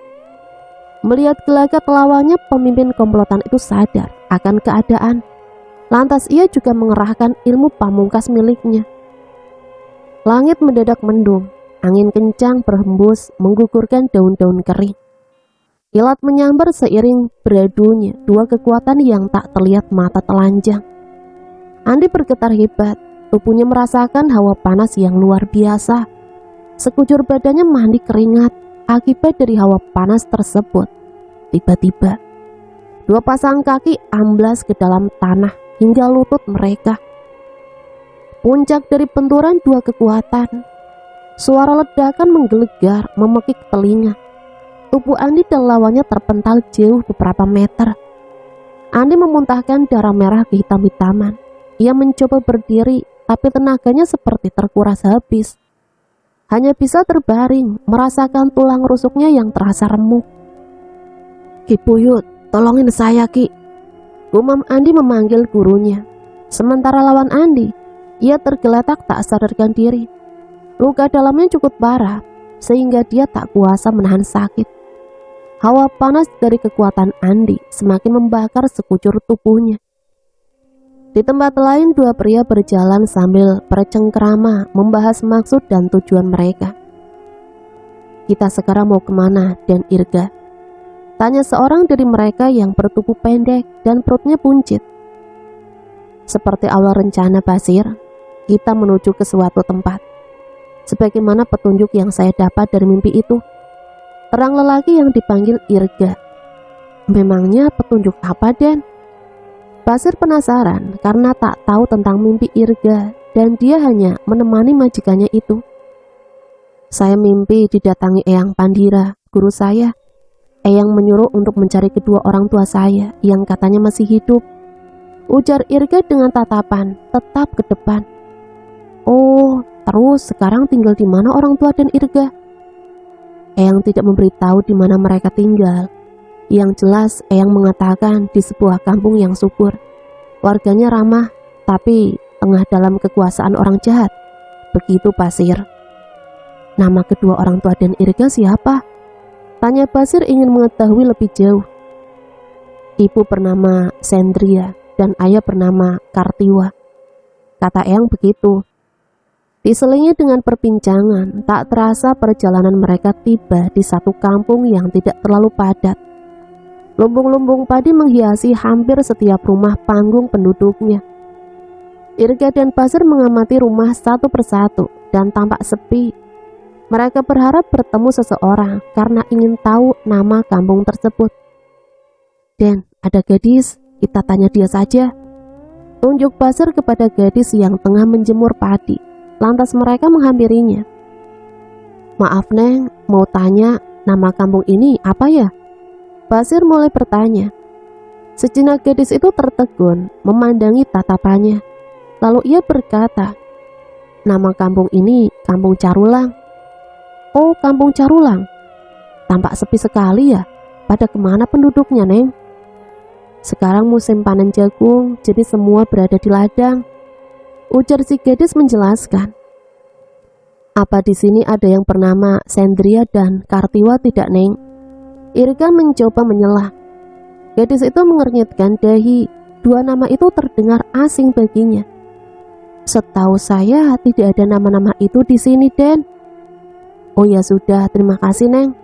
A: Melihat gelagat lawannya, pemimpin komplotan itu sadar akan keadaan. Lantas ia juga mengerahkan ilmu pamungkas miliknya. Langit mendadak mendung. Angin kencang berhembus menggugurkan daun-daun kering. Kilat menyambar seiring beradunya 2 kekuatan yang tak terlihat mata telanjang. Andi bergetar hebat, tubuhnya merasakan hawa panas yang luar biasa. Sekujur badannya mandi keringat akibat dari hawa panas tersebut. Tiba-tiba, 2 pasang kaki amblas ke dalam tanah hingga lutut mereka. Puncak dari benturan 2 kekuatan, suara ledakan menggelegar memekik telinga. Tubuh Andi dan lawannya terpental jauh beberapa meter. Andi memuntahkan darah merah kehitam-hitaman. Ia mencoba berdiri, tapi tenaganya seperti terkuras habis. Hanya bisa terbaring, merasakan tulang rusuknya yang terasa remuk. "Ki Puyut, tolongin saya, Ki," gumam Andi memanggil gurunya. Sementara lawan Andi, ia tergeletak tak sadarkan diri. Luka dalamnya cukup parah, sehingga dia tak kuasa menahan sakit. Hawa panas dari kekuatan Andi semakin membakar sekujur tubuhnya. Di tempat lain, 2 pria berjalan sambil bercengkrama membahas maksud dan tujuan mereka. "Kita sekarang mau kemana, Dan Irga?" tanya seorang dari mereka yang bertubuh pendek dan perutnya buncit. "Seperti awal rencana, Basir, kita menuju ke suatu tempat. Sebagaimana petunjuk yang saya dapat dari mimpi itu," terang lelaki yang dipanggil Irga. "Memangnya petunjuk apa, Den?" Basir penasaran karena tak tahu tentang mimpi Irga dan dia hanya menemani majikannya itu. "Saya mimpi didatangi Eyang Pandira, guru saya. Eyang menyuruh untuk mencari kedua orang tua saya yang katanya masih hidup," ujar Irga dengan tatapan tetap ke depan. "Oh, terus sekarang tinggal di mana orang tua Dan Irga?" Eyang tidak memberitahu di mana mereka tinggal. Yang jelas Eyang mengatakan di sebuah kampung yang subur. Warganya ramah, tapi tengah dalam kekuasaan orang jahat. Begitu, Basir. "Nama kedua orang tua Dan Irga siapa?" tanya Basir ingin mengetahui lebih jauh. "Ibu bernama Sendria dan ayah bernama Kartiwa," kata Eyang begitu. Diselingi dengan perbincangan, tak terasa perjalanan mereka tiba di satu kampung yang tidak terlalu padat. Lumbung-lumbung padi menghiasi hampir setiap rumah panggung penduduknya.
B: Irga dan Basir mengamati rumah satu persatu dan tampak sepi. Mereka berharap bertemu seseorang karena ingin tahu nama kampung tersebut. Den, ada gadis, kita tanya dia saja. Tunjuk Basir kepada gadis yang tengah menjemur padi. Lantas mereka menghampirinya. Maaf Neng, mau tanya nama kampung ini apa ya? Basir mulai bertanya. Sejenak gadis itu tertegun memandangi tatapannya. Lalu ia berkata, nama kampung ini Kampung Carulang. Oh, Kampung Carulang. Tampak sepi sekali ya. Pada kemana penduduknya, Neng? Sekarang musim panen jagung, jadi semua berada di ladang. Ujar si gadis menjelaskan. Apa di sini ada yang bernama Sendria dan Kartiwa tidak, Neng? Irga mencoba menyelah. Gadis itu mengernyitkan dahi. Dua nama itu terdengar asing baginya. Setahu saya tidak ada nama-nama itu di sini, Den. Oh ya sudah, terima kasih, Neng.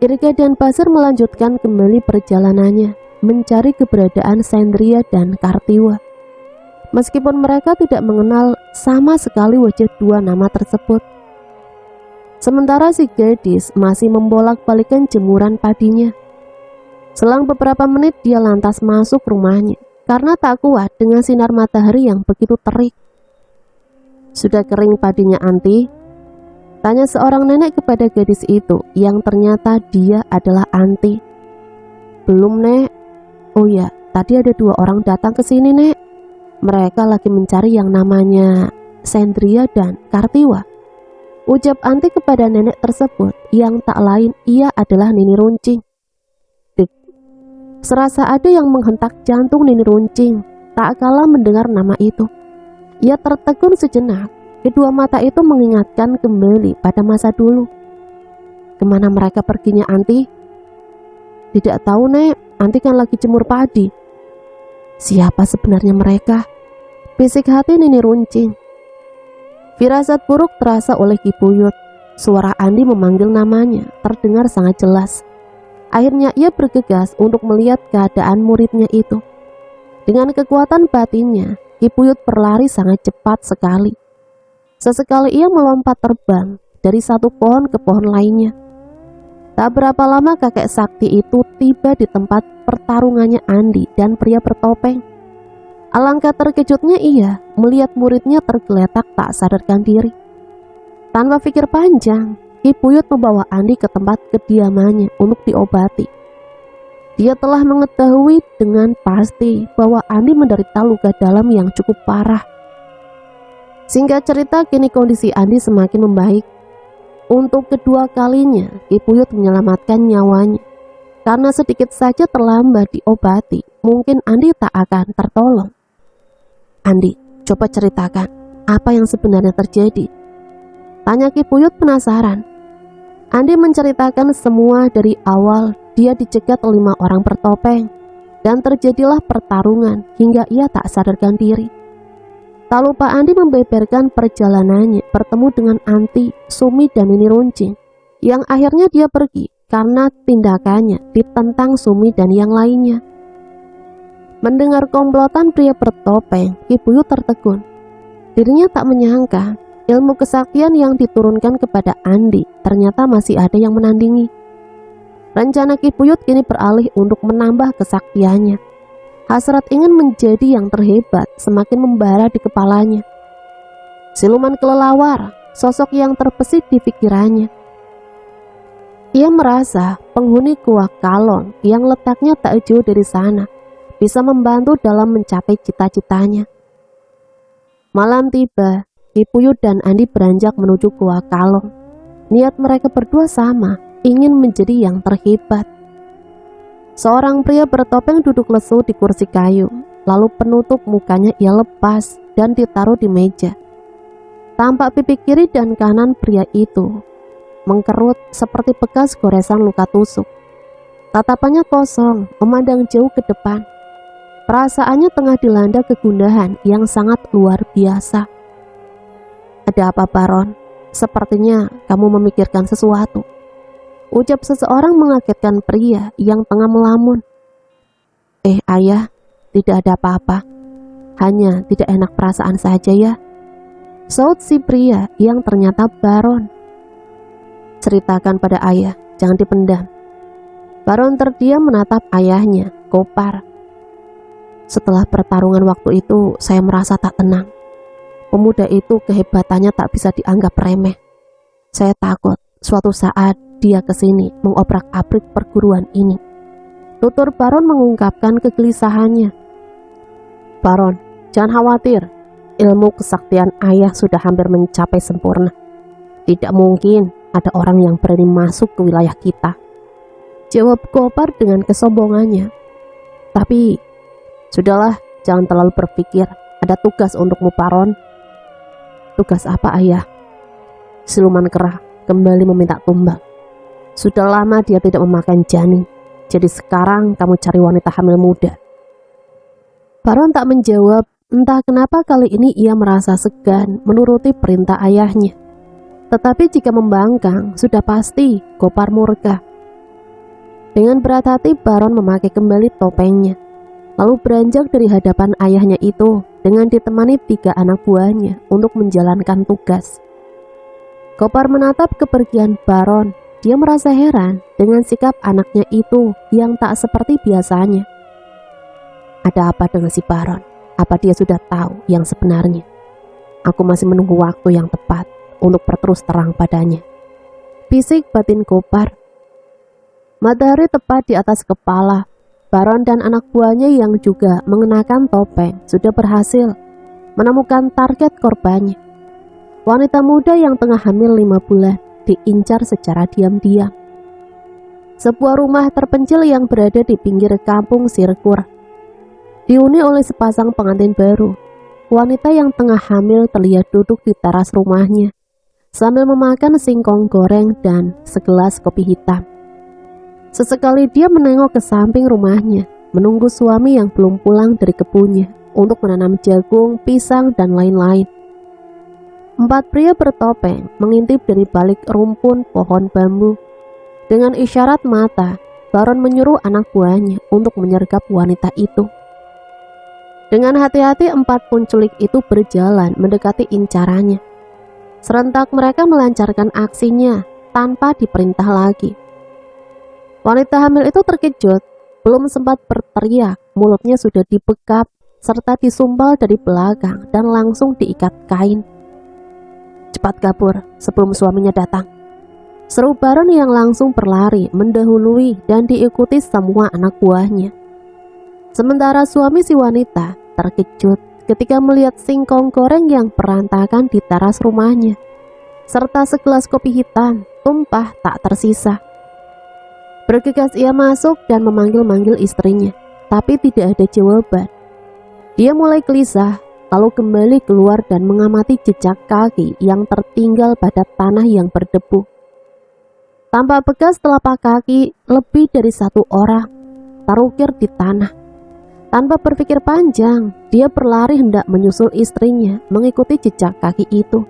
B: Irga dan Basir melanjutkan kembali perjalanannya, mencari keberadaan Sendria dan Kartiwa. Meskipun mereka tidak mengenal sama sekali wajah dua nama tersebut. Sementara si gadis masih membolak-balikan jemuran padinya. Selang beberapa menit dia lantas masuk rumahnya karena tak kuat dengan sinar matahari yang begitu terik. Sudah kering padinya, Anti? Tanya seorang nenek kepada gadis itu yang ternyata dia adalah Anti. Belum, Nek. Oh ya, tadi ada dua orang datang ke sini, Nek. Mereka lagi mencari yang namanya Sendria dan Kartiwa. Ucap Anti kepada nenek tersebut yang tak lain ia adalah Nini Runcing. Dik. Serasa ada yang menghentak jantung Nini Runcing tak kalah mendengar nama itu. Ia tertegun sejenak. Kedua mata itu mengingatkan kembali pada masa dulu. Kemana mereka perginya, Anti? Tidak tahu, Nek. Anti kan lagi jemur padi. Siapa sebenarnya mereka? Bisik hati Nini Runcing. Firasat buruk terasa oleh Ki Buyut. Suara Andi memanggil namanya terdengar sangat jelas. Akhirnya ia bergegas untuk melihat keadaan muridnya itu. Dengan kekuatan batinnya, Ki Buyut berlari sangat cepat sekali. Sesekali ia melompat terbang dari satu pohon ke pohon lainnya. Tak berapa lama kakek sakti itu tiba di tempat pertarungannya Andi dan pria bertopeng. Alangkah terkejutnya ia melihat muridnya tergeletak tak sadarkan diri. Tanpa pikir panjang, Ki Buyut membawa Andi ke tempat kediamannya untuk diobati. Dia telah mengetahui dengan pasti bahwa Andi menderita luka dalam yang cukup parah. Singkat cerita, kini kondisi Andi semakin membaik. Untuk kedua kalinya, Ki Buyut menyelamatkan nyawanya. Karena sedikit saja terlambat diobati, mungkin Andi tak akan tertolong. Andi, coba ceritakan apa yang sebenarnya terjadi. Tanya Ki Buyut penasaran. Andi menceritakan semua dari awal dia dicegat 5 orang bertopeng dan terjadilah pertarungan hingga ia tak sadarkan diri. Tak lupa Andi membeberkan perjalanannya bertemu dengan Anti, Sumi dan Nini Runcing yang akhirnya dia pergi karena tindakannya ditentang Sumi dan yang lainnya. Mendengar komplotan pria bertopeng, Ki Buyut tertegun. Dirinya tak menyangka ilmu kesaktian yang diturunkan kepada Andi ternyata masih ada yang menandingi. Rencana Ki Buyut kini beralih untuk menambah kesaktiannya. Hasrat ingin menjadi yang terhebat semakin membara di kepalanya. Siluman kelelawar, sosok yang terbesit di pikirannya. Ia merasa penghuni Gua Kalon yang letaknya tak jauh dari sana bisa membantu dalam mencapai cita-citanya. Malam tiba, Ki Buyut dan Andi beranjak menuju Gua Kalon. Niat mereka berdua sama, ingin menjadi yang terhebat. Seorang pria bertopeng duduk lesu di kursi kayu, lalu penutup mukanya ia lepas dan ditaruh di meja. Tampak pipi kiri dan kanan pria itu mengkerut seperti bekas goresan luka tusuk. Tatapannya kosong, memandang jauh ke depan. Perasaannya tengah dilanda kegundahan yang sangat luar biasa. Ada apa, Baron? Sepertinya kamu memikirkan sesuatu. Ucap seseorang mengagetkan pria yang tengah melamun. Ayah, tidak ada apa-apa. hanya tidak enak perasaan saja ya, saut si pria yang ternyata Baron. Ceritakan pada ayah, jangan dipendam. Baron terdiam menatap ayahnya, Gopar. Setelah pertarungan waktu itu, saya merasa tak tenang. Pemuda itu kehebatannya tak bisa dianggap remeh. Saya takut suatu saat dia kesini mengobrak-abrik perguruan ini. Tutur Baron mengungkapkan kegelisahannya. Baron, jangan khawatir. Ilmu kesaktian ayah sudah hampir mencapai sempurna. Tidak mungkin ada orang yang berani masuk ke wilayah kita, jawab Gopar dengan kesombongannya. Tapi, sudahlah, jangan terlalu berpikir. Ada tugas untukmu, Baron. Tugas apa, ayah? Siluman kera kembali meminta tumbal. Sudah lama dia tidak memakan janin, jadi sekarang kamu cari wanita hamil muda. Baron tak menjawab. Entah kenapa kali ini ia merasa segan menuruti perintah ayahnya. Tetapi jika membangkang, sudah pasti Gopar murka. Dengan berat hati Baron memakai kembali topengnya, lalu beranjak dari hadapan ayahnya itu dengan ditemani 3 anak buahnya untuk menjalankan tugas. Gopar menatap kepergian Baron. Dia merasa heran dengan sikap anaknya itu yang tak seperti biasanya. Ada apa dengan si Baron? Apa dia sudah tahu yang sebenarnya? Aku masih menunggu waktu yang tepat untuk berterus terang padanya, bisik batin Gopar. Matahari tepat di atas kepala. Baron dan anak buahnya yang juga mengenakan topeng sudah berhasil menemukan target korbannya. Wanita muda yang tengah hamil 5 bulan diincar secara diam-diam. Sebuah rumah terpencil yang berada di pinggir kampung Sirkur dihuni oleh sepasang pengantin baru. Wanita yang tengah hamil terlihat duduk di teras rumahnya sambil memakan singkong goreng dan segelas kopi hitam. Sesekali dia menengok ke samping rumahnya, menunggu suami yang belum pulang dari kebunnya untuk menanam jagung, pisang, dan lain-lain. 4 pria bertopeng mengintip dari balik rumpun pohon bambu. Dengan isyarat mata, Baron menyuruh anak buahnya untuk menyergap wanita itu. Dengan hati-hati 4 penculik itu berjalan mendekati incarannya. Serentak mereka melancarkan aksinya tanpa diperintah lagi. Wanita hamil itu terkejut, belum sempat berteriak, mulutnya sudah dibekap serta disumpal dari belakang dan langsung diikat kain. Cepat kabur sebelum suaminya datang, seru Baron yang langsung berlari mendahului dan diikuti semua anak buahnya. Sementara suami si wanita terkejut ketika melihat singkong goreng yang berantakan di teras rumahnya, serta segelas kopi hitam tumpah tak tersisa. Bergegas ia masuk dan memanggil-manggil istrinya, tapi tidak ada jawaban. Dia mulai gelisah, lalu kembali keluar dan mengamati jejak kaki yang tertinggal pada tanah yang berdebu. Tampak bekas telapak kaki lebih dari 1 orang terukir di tanah. Tanpa berpikir panjang, dia berlari hendak menyusul istrinya mengikuti jejak kaki itu.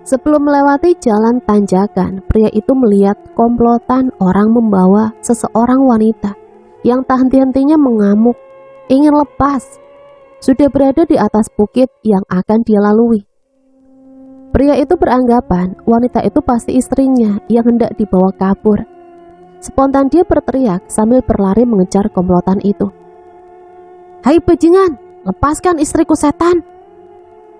B: Sebelum melewati jalan tanjakan, pria itu melihat komplotan orang membawa seseorang wanita yang tak henti-hentinya mengamuk, ingin lepas. Sudah berada di atas bukit yang akan dia lalui. Pria itu beranggapan wanita itu pasti istrinya yang hendak dibawa kabur. Spontan dia berteriak sambil berlari mengejar komplotan itu. Hai bajingan, lepaskan istriku setan!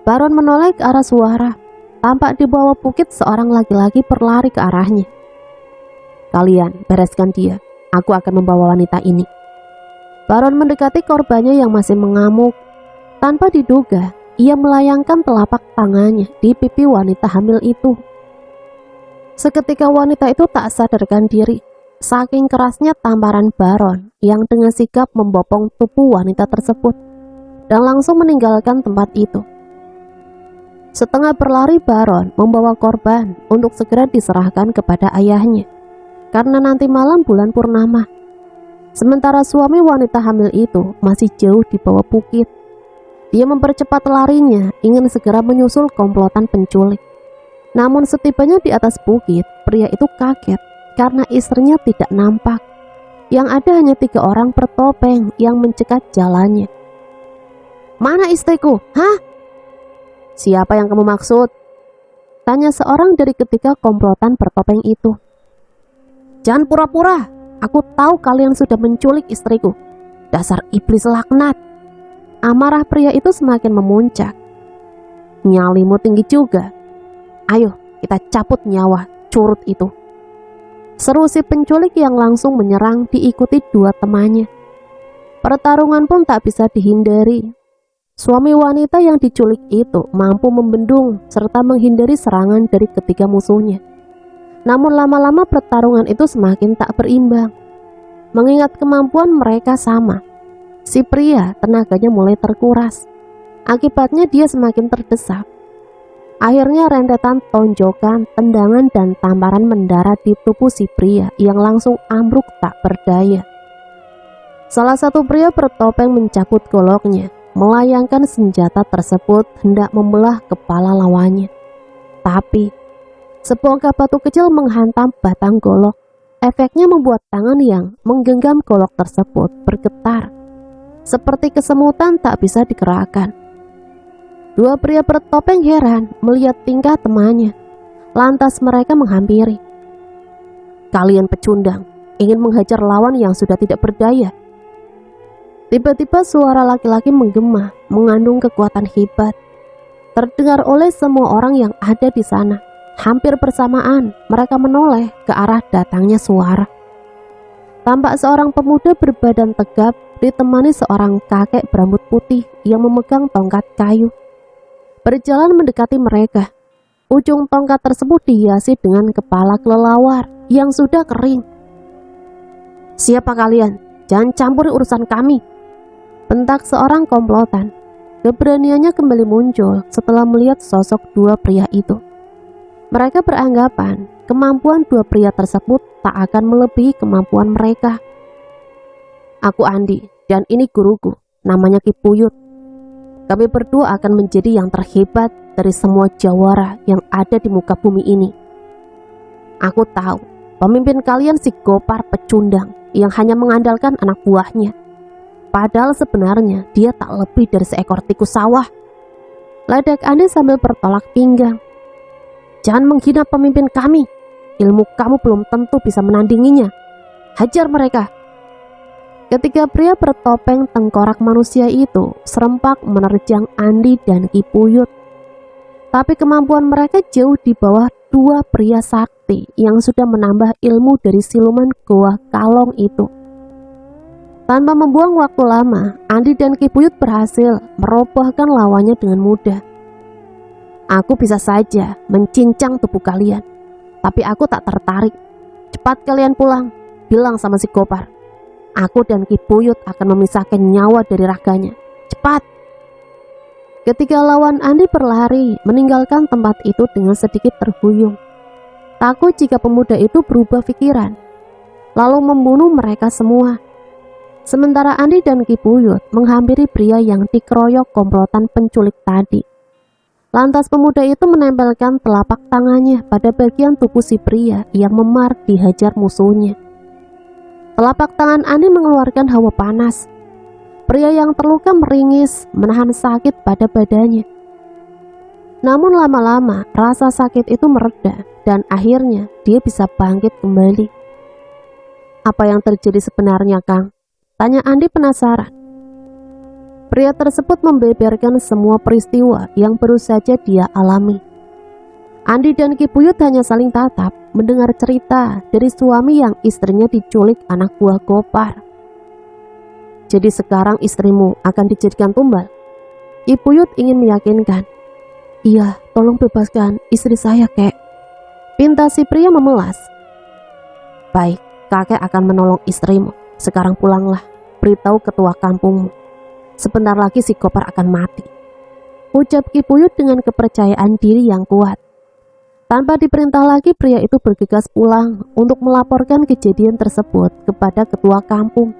B: Baron menoleh ke arah suara. Tampak di bawah bukit seorang laki-laki berlari ke arahnya. Kalian bereskan dia, aku akan membawa wanita ini. Baron mendekati korbannya yang masih mengamuk. Tanpa diduga, ia melayangkan telapak tangannya di pipi wanita hamil itu. Seketika wanita itu tak sadarkan diri, saking kerasnya tamparan Baron yang dengan sigap membopong tubuh wanita tersebut dan langsung meninggalkan tempat itu. Setengah berlari Baron membawa korban untuk segera diserahkan kepada ayahnya, karena nanti malam bulan purnama. Sementara suami wanita hamil itu masih jauh di bawah bukit. Dia mempercepat larinya, ingin segera menyusul komplotan penculik. Namun setibanya di atas bukit, pria itu kaget karena istrinya tidak nampak. Yang ada hanya 3 orang bertopeng yang mencegat jalannya. Mana istriku? Hah? Siapa yang kamu maksud? Tanya seorang dari ketiga komplotan bertopeng itu. Jangan pura-pura, aku tahu kalian sudah menculik istriku. Dasar iblis laknat. Amarah pria itu semakin memuncak. Nyalimu tinggi juga. Ayo, kita cabut nyawa curut itu. Seru si penculik yang langsung menyerang diikuti dua temannya. Pertarungan pun tak bisa dihindari. Suami wanita yang diculik itu mampu membendung serta menghindari serangan dari ketiga musuhnya. Namun lama-lama pertarungan itu semakin tak berimbang. Mengingat kemampuan mereka sama, si pria tenaganya mulai terkuras. Akibatnya dia semakin terdesak. Akhirnya rentetan tonjokan, tendangan, dan tamparan mendarat di tubuh si pria yang langsung ambruk tak berdaya. Salah satu pria bertopeng mencabut goloknya, melayangkan senjata tersebut hendak membelah kepala lawannya. Tapi sebongkah batu kecil menghantam batang golok. Efeknya membuat tangan yang menggenggam golok tersebut bergetar. Seperti kesemutan tak bisa digerakkan. Dua pria bertopeng heran melihat tingkah temannya. Lantas mereka menghampiri. Kalian pecundang, ingin menghajar lawan yang sudah tidak berdaya. Tiba-tiba suara laki-laki menggema, mengandung kekuatan hebat. Terdengar oleh semua orang yang ada di sana. Hampir bersamaan, mereka menoleh ke arah datangnya suara. Tampak seorang pemuda berbadan tegap ditemani seorang kakek berambut putih yang memegang tongkat kayu. Berjalan mendekati mereka. Ujung tongkat tersebut dihiasi dengan kepala kelelawar yang sudah kering. Siapa kalian? Jangan campuri urusan kami, bentak seorang komplotan. Keberaniannya kembali muncul setelah melihat sosok dua pria itu. Mereka beranggapan kemampuan dua pria tersebut tak akan melebihi kemampuan mereka. Aku Andi dan ini guruku, namanya Ki Puyut. Kami berdua akan menjadi yang terhebat dari semua jawara yang ada di muka bumi ini. Aku tahu pemimpin kalian si Gopar pecundang yang hanya mengandalkan anak buahnya. Padahal sebenarnya dia tak lebih dari seekor tikus sawah. Ledek Andi sambil bertolak pinggang. Jangan menghina pemimpin kami. Ilmu kamu belum tentu bisa menandinginya. Hajar mereka. Ketiga pria bertopeng tengkorak manusia itu serempak menerjang Andi dan Ki Puyut. Tapi kemampuan mereka jauh di bawah dua pria sakti yang sudah menambah ilmu dari siluman goa kalong itu. Tanpa membuang waktu lama, Andi dan Ki Puyut berhasil merobohkan lawannya dengan mudah. Aku bisa saja mencincang tubuh kalian, tapi aku tak tertarik. Cepat kalian pulang, bilang sama si Gopar. Aku dan Ki Puyut akan memisahkan nyawa dari raganya. Cepat! Ketika lawan Andi berlari, meninggalkan tempat itu dengan sedikit terhuyung. Takut jika pemuda itu berubah pikiran, lalu membunuh mereka semua. Sementara Andi dan Ki Puyut menghampiri pria yang dikeroyok komplotan penculik tadi. Lantas pemuda itu menempelkan telapak tangannya pada bagian tubuh si pria yang memar dihajar musuhnya. Telapak tangan Andi mengeluarkan hawa panas. Pria yang terluka meringis, menahan sakit pada badannya. Namun lama-lama rasa sakit itu mereda dan akhirnya dia bisa bangkit kembali. Apa yang terjadi sebenarnya, Kang? Tanya Andi penasaran. Pria tersebut membeberkan semua peristiwa yang baru saja dia alami. Andi dan Ki Puyut hanya saling tatap mendengar cerita dari suami yang istrinya diculik anak buah Gopar. Jadi sekarang istrimu akan dijadikan tumbal? Ki Puyut ingin meyakinkan. Iya, tolong bebaskan istri saya, kek. Pinta si pria memelas. Baik, kakek akan menolong istrimu. Sekarang pulanglah, beritahu ketua kampungmu. Sebentar lagi si Gopar akan mati, ucap Ki Puyut dengan kepercayaan diri yang kuat. Tanpa diperintah lagi, pria itu bergegas pulang untuk melaporkan kejadian tersebut kepada ketua kampung.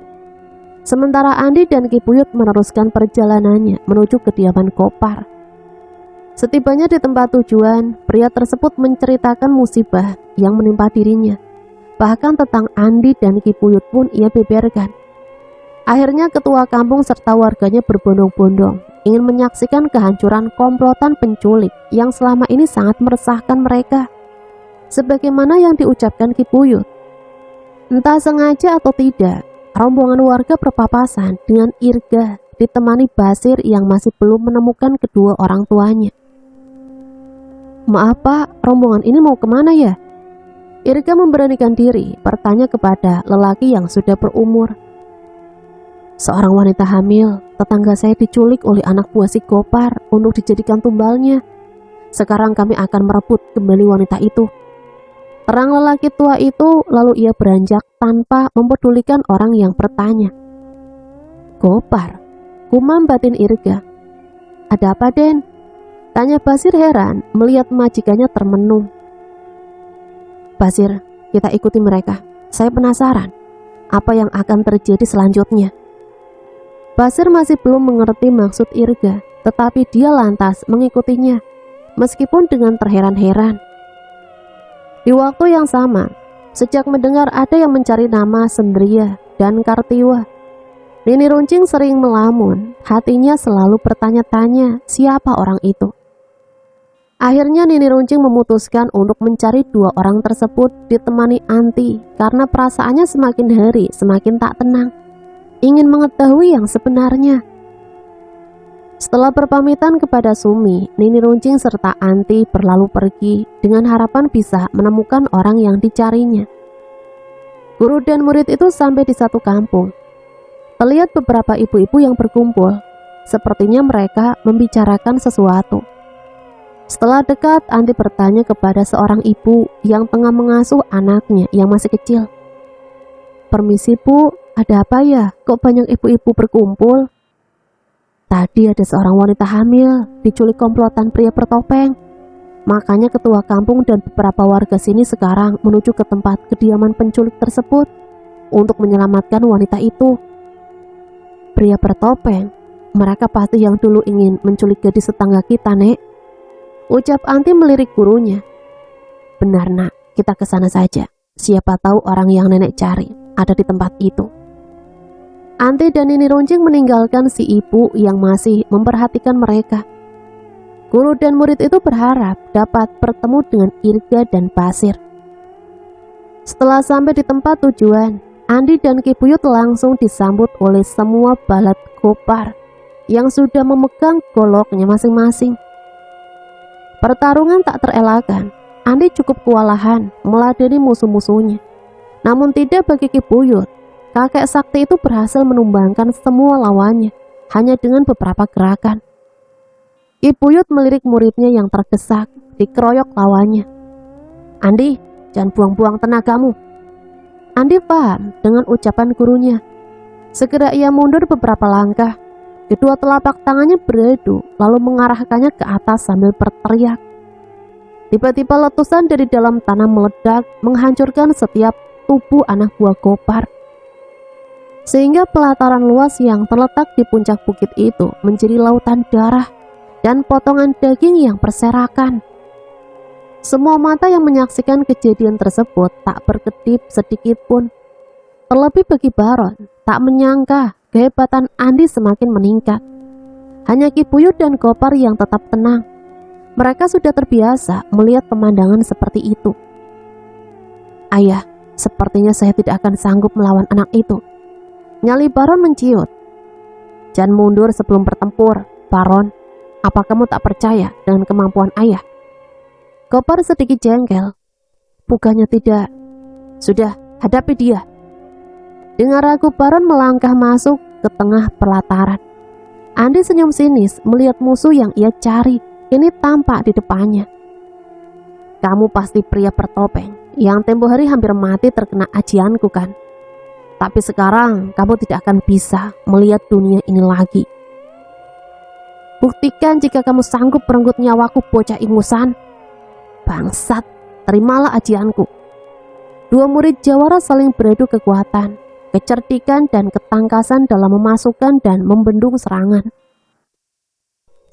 B: Sementara Andi dan Ki Puyut meneruskan perjalanannya menuju kediaman Gopar. Setibanya di tempat tujuan, pria tersebut menceritakan musibah yang menimpa dirinya. Bahkan tentang Andi dan Ki Puyut pun ia beberkan. Akhirnya ketua kampung serta warganya berbondong-bondong ingin menyaksikan kehancuran komplotan penculik yang selama ini sangat meresahkan mereka. Sebagaimana yang diucapkan Ki Puyut. Entah sengaja atau tidak, rombongan warga berpapasan dengan Irga ditemani Basir yang masih belum menemukan kedua orang tuanya. "Maaf Pak, rombongan ini mau kemana ya?" Irga memberanikan diri bertanya kepada lelaki yang sudah berumur. "Seorang wanita hamil, tetangga saya diculik oleh anak buah si Gopar untuk dijadikan tumbalnya. Sekarang kami akan merebut kembali wanita itu." Terang lelaki tua itu, lalu ia beranjak tanpa mempedulikan orang yang bertanya. "Gopar?" gumam batin Irga. "Ada apa, Den?" tanya Basir heran melihat majikannya termenung. "Basir, kita ikuti mereka. Saya penasaran apa yang akan terjadi selanjutnya." Basir masih belum mengerti maksud Irga, tetapi dia lantas mengikutinya, meskipun dengan terheran-heran. Di waktu yang sama, sejak mendengar ada yang mencari nama Sendria dan Kartiwa, Nini Runcing sering melamun, hatinya selalu bertanya-tanya siapa orang itu. Akhirnya Nini Runcing memutuskan untuk mencari dua orang tersebut ditemani Anti karena perasaannya semakin hari semakin tak tenang. Ingin mengetahui yang sebenarnya. Setelah berpamitan kepada Sumi, Nini Runcing serta Anti berlalu pergi dengan harapan bisa menemukan orang yang dicarinya. Guru dan murid itu sampai di satu kampung. Terlihat beberapa ibu-ibu yang berkumpul. Sepertinya mereka membicarakan sesuatu. Setelah dekat, Anti bertanya kepada seorang ibu yang tengah mengasuh anaknya yang masih kecil. "Permisi Bu, ada apa ya? Kok banyak ibu-ibu berkumpul?" "Tadi ada seorang wanita hamil diculik komplotan pria bertopeng. Makanya ketua kampung dan beberapa warga sini sekarang menuju ke tempat kediaman penculik tersebut untuk menyelamatkan wanita itu." "Pria bertopeng? Mereka pasti yang dulu ingin menculik gadis tetangga kita, Nek," ucap Anti melirik gurunya. "Benar Nak, kita ke sana saja. Siapa tahu orang yang nenek cari ada di tempat itu." Anti dan Nini Runcing meninggalkan si ibu yang masih memperhatikan mereka. Guru dan murid itu berharap dapat bertemu dengan Irga dan Basir. Setelah sampai di tempat tujuan, Andi dan Ki Puyut langsung disambut oleh semua balat Gopar yang sudah memegang goloknya masing-masing. Pertarungan tak terelakkan. Andi cukup kewalahan meladeni musuh-musuhnya. Namun tidak bagi Ki Puyut. Kakek sakti itu berhasil menumbangkan semua lawannya hanya dengan beberapa gerakan. Ki Puyut melirik muridnya yang terdesak, dikeroyok lawannya. "Andi, jangan buang-buang tenagamu." Andi paham dengan ucapan gurunya. Segera ia mundur beberapa langkah. Kedua telapak tangannya beradu, lalu mengarahkannya ke atas sambil berteriak. Tiba-tiba letusan dari dalam tanah meledak, menghancurkan setiap tubuh anak buah Gopar. Sehingga pelataran luas yang terletak di puncak bukit itu menjadi lautan darah dan potongan daging yang berserakan. Semua mata yang menyaksikan kejadian tersebut tak berkedip sedikit pun. Terlebih bagi Baron, tak menyangka kehebatan Andi semakin meningkat. Hanya Ki Puyut dan Gopar yang tetap tenang. Mereka sudah terbiasa melihat pemandangan seperti itu. "Ayah, sepertinya saya tidak akan sanggup melawan anak itu." Nyali Baron menciut. "Jangan mundur sebelum bertempur, Baron. Apa kamu tak percaya dengan kemampuan ayah?" Gopar sedikit jengkel. "Bukannya tidak." "Sudah, hadapi dia." Dengan ragu Baron melangkah masuk ke tengah pelataran. Andi senyum sinis melihat musuh yang ia cari ini tampak di depannya. "Kamu pasti pria bertopeng yang tempo hari hampir mati terkena ajianku kan? Tapi sekarang kamu tidak akan bisa melihat dunia ini lagi. Buktikan jika kamu sanggup merenggut nyawaku, bocah ingusan. Bangsat, terimalah ajianku." Dua murid jawara saling beradu kekuatan, kecerdikan dan ketangkasan dalam memasukkan dan membendung serangan.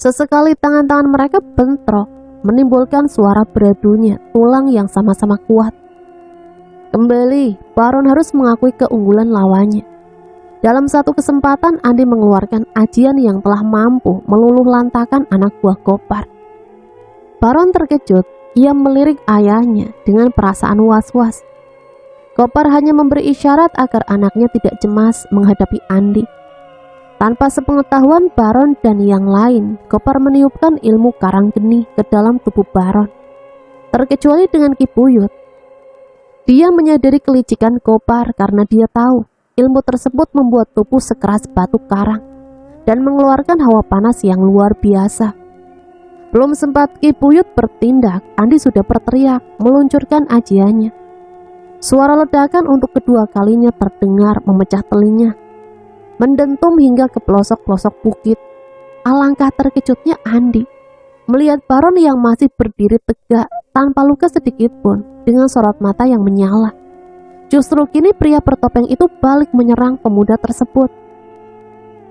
B: Sesekali tangan-tangan mereka bentrok, menimbulkan suara beradunya tulang yang sama-sama kuat. Kembali, Baron harus mengakui keunggulan lawannya. Dalam satu kesempatan, Andi mengeluarkan ajian yang telah mampu meluluh lantakan anak buah Gopar. Baron terkejut, ia melirik ayahnya dengan perasaan was-was. Gopar hanya memberi isyarat agar anaknya tidak cemas menghadapi Andi. Tanpa sepengetahuan Baron dan yang lain, Gopar meniupkan ilmu karang geni ke dalam tubuh Baron. Terkecuali dengan Ki Buyut. Dia menyadari kelicikan Gopar karena dia tahu ilmu tersebut membuat tubuh sekeras batu karang dan mengeluarkan hawa panas yang luar biasa. Belum sempat Ki Buyut bertindak, Andi sudah berteriak meluncurkan ajiannya. Suara ledakan untuk kedua kalinya terdengar memecah telinga, mendentum hingga ke pelosok-pelosok bukit. Alangkah terkejutnya Andi melihat Baron yang masih berdiri tegak tanpa luka sedikit pun dengan sorot mata yang menyala. Justru kini pria bertopeng itu balik menyerang pemuda tersebut.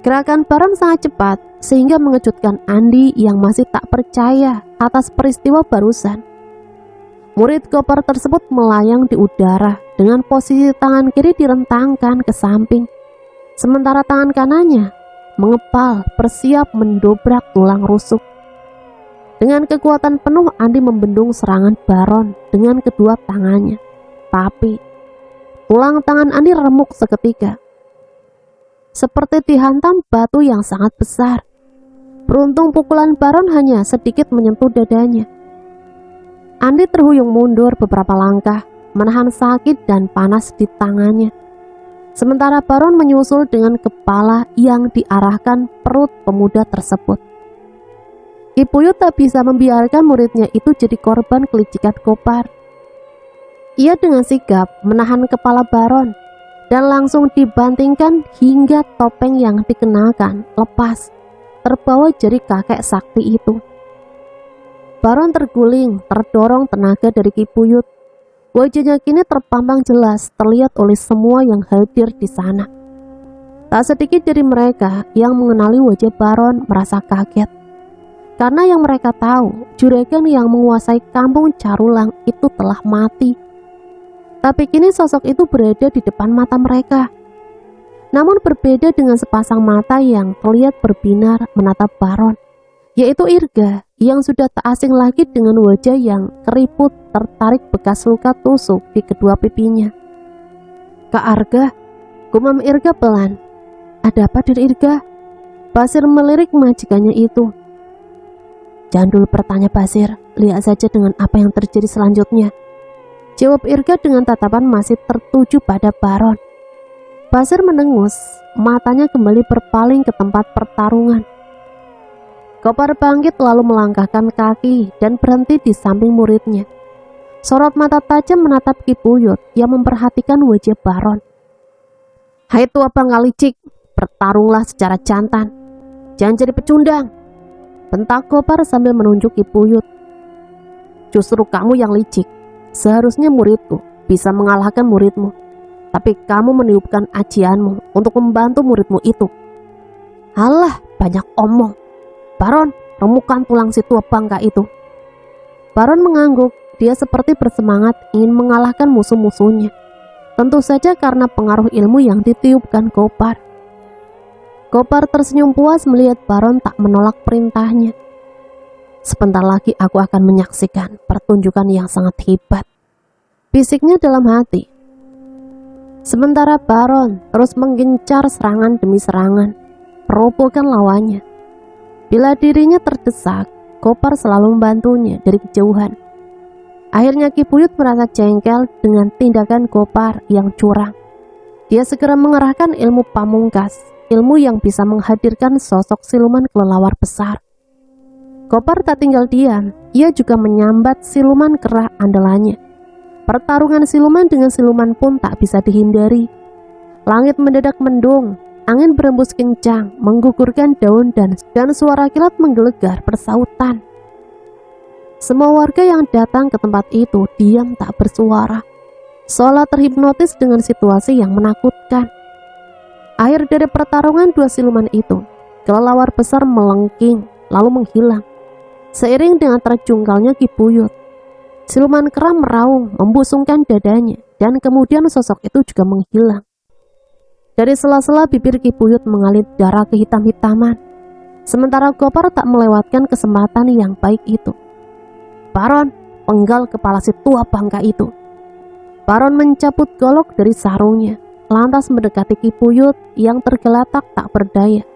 B: Gerakan Baron sangat cepat sehingga mengejutkan Andi yang masih tak percaya atas peristiwa barusan. Murid Gopar tersebut melayang di udara dengan posisi tangan kiri direntangkan ke samping, sementara tangan kanannya mengepal bersiap mendobrak tulang rusuk. Dengan kekuatan penuh Andi membendung serangan Baron dengan kedua tangannya, tapi tulang tangan Andi remuk seketika, seperti dihantam batu yang sangat besar. Beruntung pukulan Baron hanya sedikit menyentuh dadanya. Andi terhuyung mundur beberapa langkah, menahan sakit dan panas di tangannya. Sementara Baron menyusul dengan kepala yang diarahkan perut pemuda tersebut. Ki Buyut tak bisa membiarkan muridnya itu jadi korban kelicikan Gopar. Ia dengan sigap menahan kepala Baron dan langsung dibantingkan hingga topeng yang dikenakan lepas, terbawa jari kakek sakti itu. Baron terguling, terdorong tenaga dari Ki Buyut. Wajahnya kini terpampang jelas terlihat oleh semua yang hadir di sana. Tak sedikit dari mereka yang mengenali wajah Baron merasa kaget, karena yang mereka tahu juragan yang menguasai kampung Carulang itu telah mati. Tapi kini sosok itu berada di depan mata mereka. Namun berbeda dengan sepasang mata yang terlihat berbinar menatap Baron, yaitu Irga yang sudah tak asing lagi dengan wajah yang keriput tertarik bekas luka tusuk di kedua pipinya. "Kak Arga," gumam Irga pelan. "Ada apa dengan Irga?" Basir melirik majikannya itu. "Jangan dulu bertanya Basir, lihat saja dengan apa yang terjadi selanjutnya," jawab Irga dengan tatapan masih tertuju pada Baron. Basir mendengus, matanya kembali berpaling ke tempat pertarungan. Gopar bangkit lalu melangkahkan kaki dan berhenti di samping muridnya. Sorot mata tajam menatap Ki Buyut yang memperhatikan wajah Baron. "Hai tua bangka licik, bertarunglah secara jantan, jangan jadi pecundang," bentak Gopar sambil menunjuk Ki Buyut. "Justru kamu yang licik. Seharusnya muridku bisa mengalahkan muridmu, tapi kamu meniupkan ajianmu untuk membantu muridmu itu." "Alah, banyak omong. Baron, remukan tulang si tua bangka itu." Baron mengangguk, dia seperti bersemangat ingin mengalahkan musuh-musuhnya. Tentu saja karena pengaruh ilmu yang ditiupkan Gopar. Gopar tersenyum puas melihat Baron tak menolak perintahnya. "Sebentar lagi aku akan menyaksikan pertunjukan yang sangat hebat," bisiknya dalam hati. Sementara Baron terus menggencar serangan demi serangan, merobohkan lawannya. Bila dirinya terdesak, Gopar selalu membantunya dari kejauhan. Akhirnya Ki Buyut merasa jengkel dengan tindakan Gopar yang curang. Dia segera mengerahkan ilmu pamungkas, ilmu yang bisa menghadirkan sosok siluman kelelawar besar. Gopar tak tinggal diam, ia juga menyambat siluman kera andalannya. Pertarungan siluman dengan siluman pun tak bisa dihindari. Langit mendadak mendung, angin berembus kencang, menggugurkan daun dan suara kilat menggelegar bersautan. Semua warga yang datang ke tempat itu diam tak bersuara, seolah terhipnotis dengan situasi yang menakutkan. Akhir dari pertarungan dua siluman itu, kelelawar besar melengking lalu menghilang. Seiring dengan terjungkalnya Ki Buyut, siluman kera meraung membusungkan dadanya dan kemudian sosok itu juga menghilang. Dari sela-sela bibir Ki Buyut mengalir darah kehitam-hitaman. Sementara Gopar tak melewatkan kesempatan yang baik itu. "Baron!" penggal kepala si tua bangka itu. Baron mencabut golok dari sarungnya, lantas mendekati Ki Buyut yang tergeletak tak berdaya.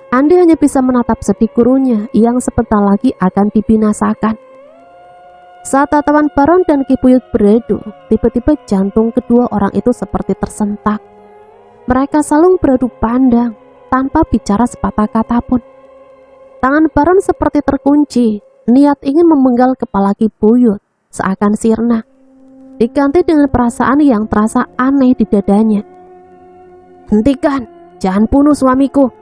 B: Andi hanya bisa menatap sedih gurunya yang sebentar lagi akan dibinasakan. Saat tatapan Baron dan Ki Buyut beradu, tiba-tiba jantung kedua orang itu seperti tersentak. Mereka saling beradu pandang tanpa bicara sepatah kata pun. Tangan Baron seperti terkunci, niat ingin memenggal kepala Ki Buyut seakan sirna, diganti dengan perasaan yang terasa aneh di dadanya. "Hentikan, jangan bunuh suamiku!"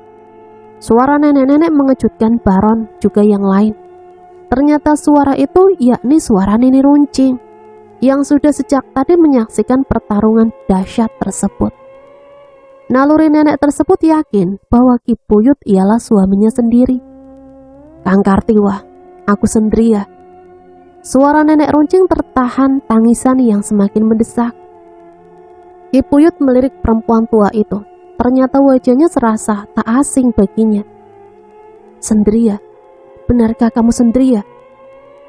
B: Suara nenek-nenek mengejutkan Baron juga yang lain. Ternyata suara itu yakni suara Nini Runcing yang sudah sejak tadi menyaksikan pertarungan dahsyat tersebut. Naluri nenek tersebut yakin bahwa Ki Buyut ialah suaminya sendiri. "Kang Kartiwa, aku Sendria." Suara nenek Runcing tertahan tangisan yang semakin mendesak. Ki Buyut melirik perempuan tua itu. Ternyata wajahnya serasa tak asing baginya. "Sendria, benarkah kamu Sendria?"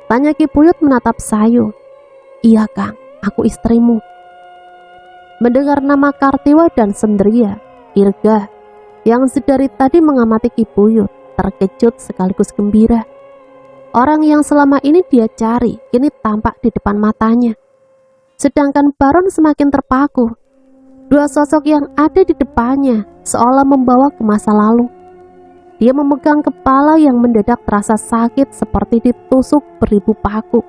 B: tanya Ki Buyut menatap Sayu. "Iya Kang, aku istrimu." Mendengar nama Kartiwa dan Sendria, Irga yang sedari tadi mengamati Ki Buyut terkejut sekaligus gembira. Orang yang selama ini dia cari kini tampak di depan matanya. Sedangkan Baron semakin terpaku. Dua sosok yang ada di depannya seolah membawa ke masa lalu. Dia memegang kepala yang mendadak terasa sakit seperti ditusuk beribu paku.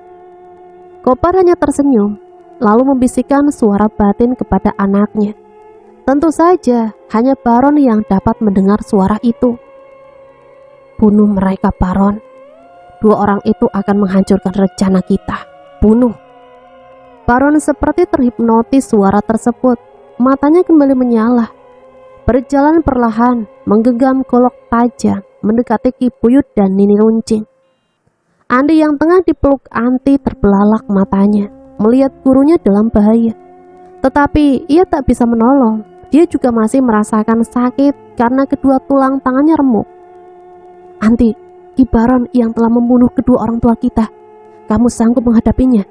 B: Gopar hanya tersenyum, lalu membisikkan suara batin kepada anaknya. Tentu saja hanya Baron yang dapat mendengar suara itu. "Bunuh mereka, Baron. Dua orang itu akan menghancurkan rencana kita. Bunuh." Baron seperti terhipnotis suara tersebut. Matanya kembali menyala. Berjalan perlahan, menggenggam golok tajam, mendekati Ki Buyut dan Nini Runcing. Andi yang tengah dipeluk Anti terbelalak matanya, melihat gurunya dalam bahaya. Tetapi ia tak bisa menolong. Dia juga masih merasakan sakit karena kedua tulang tangannya remuk. "Anti, Ki Baron yang telah membunuh kedua orang tua kita. Kamu sanggup menghadapinya?"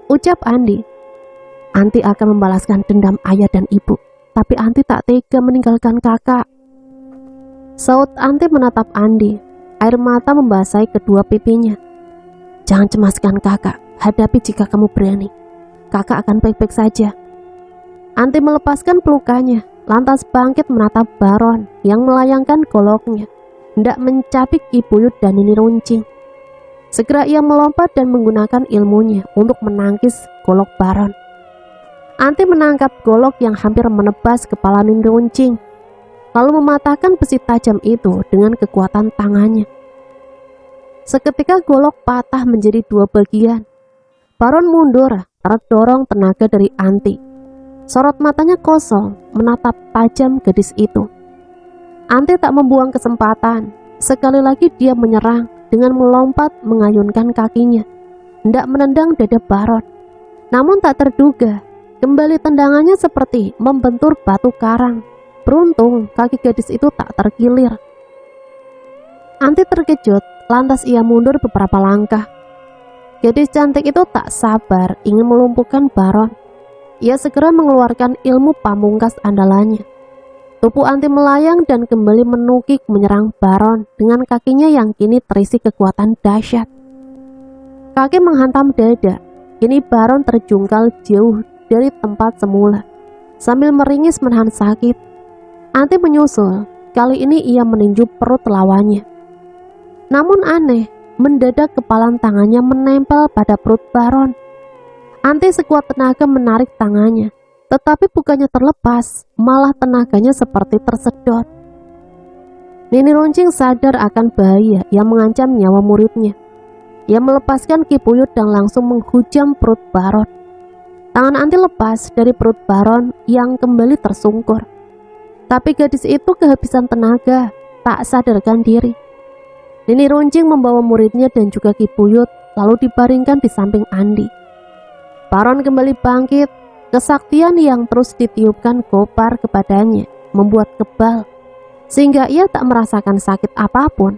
B: ucap Andi. Anti akan membalaskan dendam ayah dan ibu, tapi Anti tak tega meninggalkan kakak. Saut Anti menatap Andi. Air mata membasahi kedua pipinya. "Jangan cemaskan kakak, hadapi jika kamu berani. Kakak akan baik-baik saja." Anti melepaskan pelukannya, lantas bangkit menatap Baron yang melayangkan goloknya, hendak mencapik Ki Buyut dan Nini Runcing. Segera ia melompat dan menggunakan ilmunya untuk menangkis golok Baron. Anti menangkap golok yang hampir menebas kepala Nini Runcing, lalu mematahkan besi tajam itu dengan kekuatan tangannya. Seketika golok patah menjadi dua bagian. Baron mundur, terdorong tenaga dari Anti. Sorot matanya kosong, menatap tajam gadis itu. Anti tak membuang kesempatan. Sekali lagi dia menyerang dengan melompat mengayunkan kakinya, hendak menendang dada Baron. Namun tak terduga, kembali tendangannya seperti membentur batu karang. Beruntung kaki gadis itu tak terkilir. Anti terkejut, lantas ia mundur beberapa langkah. Gadis cantik itu tak sabar ingin melumpuhkan Baron. Ia segera mengeluarkan ilmu pamungkas andalannya. Tubuh Anti melayang dan kembali menukik menyerang Baron dengan kakinya yang kini terisi kekuatan dahsyat. Kaki menghantam dada, kini Baron terjungkal jauh dari tempat semula. Sambil meringis menahan sakit, Anti menyusul. Kali ini ia meninju perut lawannya. Namun aneh, mendadak kepalan tangannya menempel pada perut Baron. Anti sekuat tenaga menarik tangannya, tetapi bukannya terlepas, malah tenaganya seperti tersedot. Nini Runcing sadar akan bahaya yang mengancam nyawa muridnya. Ia melepaskan Ki Buyut dan langsung menghujam perut Baron. Tangan Anti lepas dari perut Baron yang kembali tersungkur. Tapi gadis itu kehabisan tenaga, tak sadarkan diri. Nini Runcing membawa muridnya dan juga Ki Buyut lalu dibaringkan di samping Andi. Baron kembali bangkit, Kesaktian yang terus ditiupkan Gopar kepadanya membuat kebal, sehingga ia tak merasakan sakit apapun.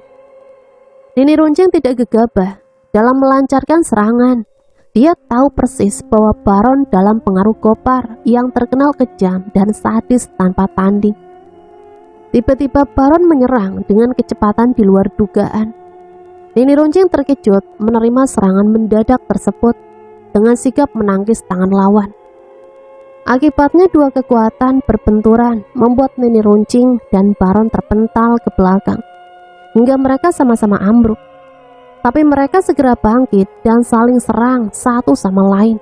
B: Nini Runcing tidak gegabah dalam melancarkan serangan. Dia tahu persis bahwa Baron dalam pengaruh Gopar yang terkenal kejam dan sadis tanpa tanding. Tiba-tiba Baron menyerang dengan kecepatan di luar dugaan. Nini Runcing terkejut menerima serangan mendadak tersebut dengan sigap menangkis tangan lawan. Akibatnya dua kekuatan berbenturan membuat Nini Runcing dan Baron terpental ke belakang hingga mereka sama-sama ambruk. Tapi mereka segera bangkit dan saling serang satu sama lain.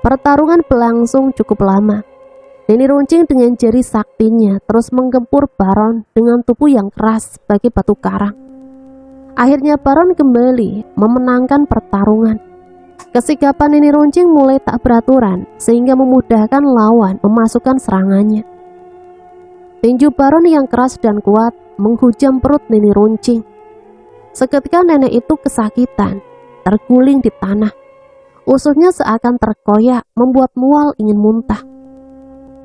B: Pertarungan berlangsung cukup lama. Nini Runcing dengan jari saktinya terus menggempur Baron dengan tubuh yang keras sebagai batu karang. Akhirnya Baron kembali memenangkan pertarungan. Kesigapan Nini Runcing mulai tak beraturan sehingga memudahkan lawan memasukkan serangannya. Tinju Baron yang keras dan kuat menghujam perut Nini Runcing. Seketika nenek itu kesakitan, terguling di tanah. Ususnya seakan terkoyak, membuat mual ingin muntah.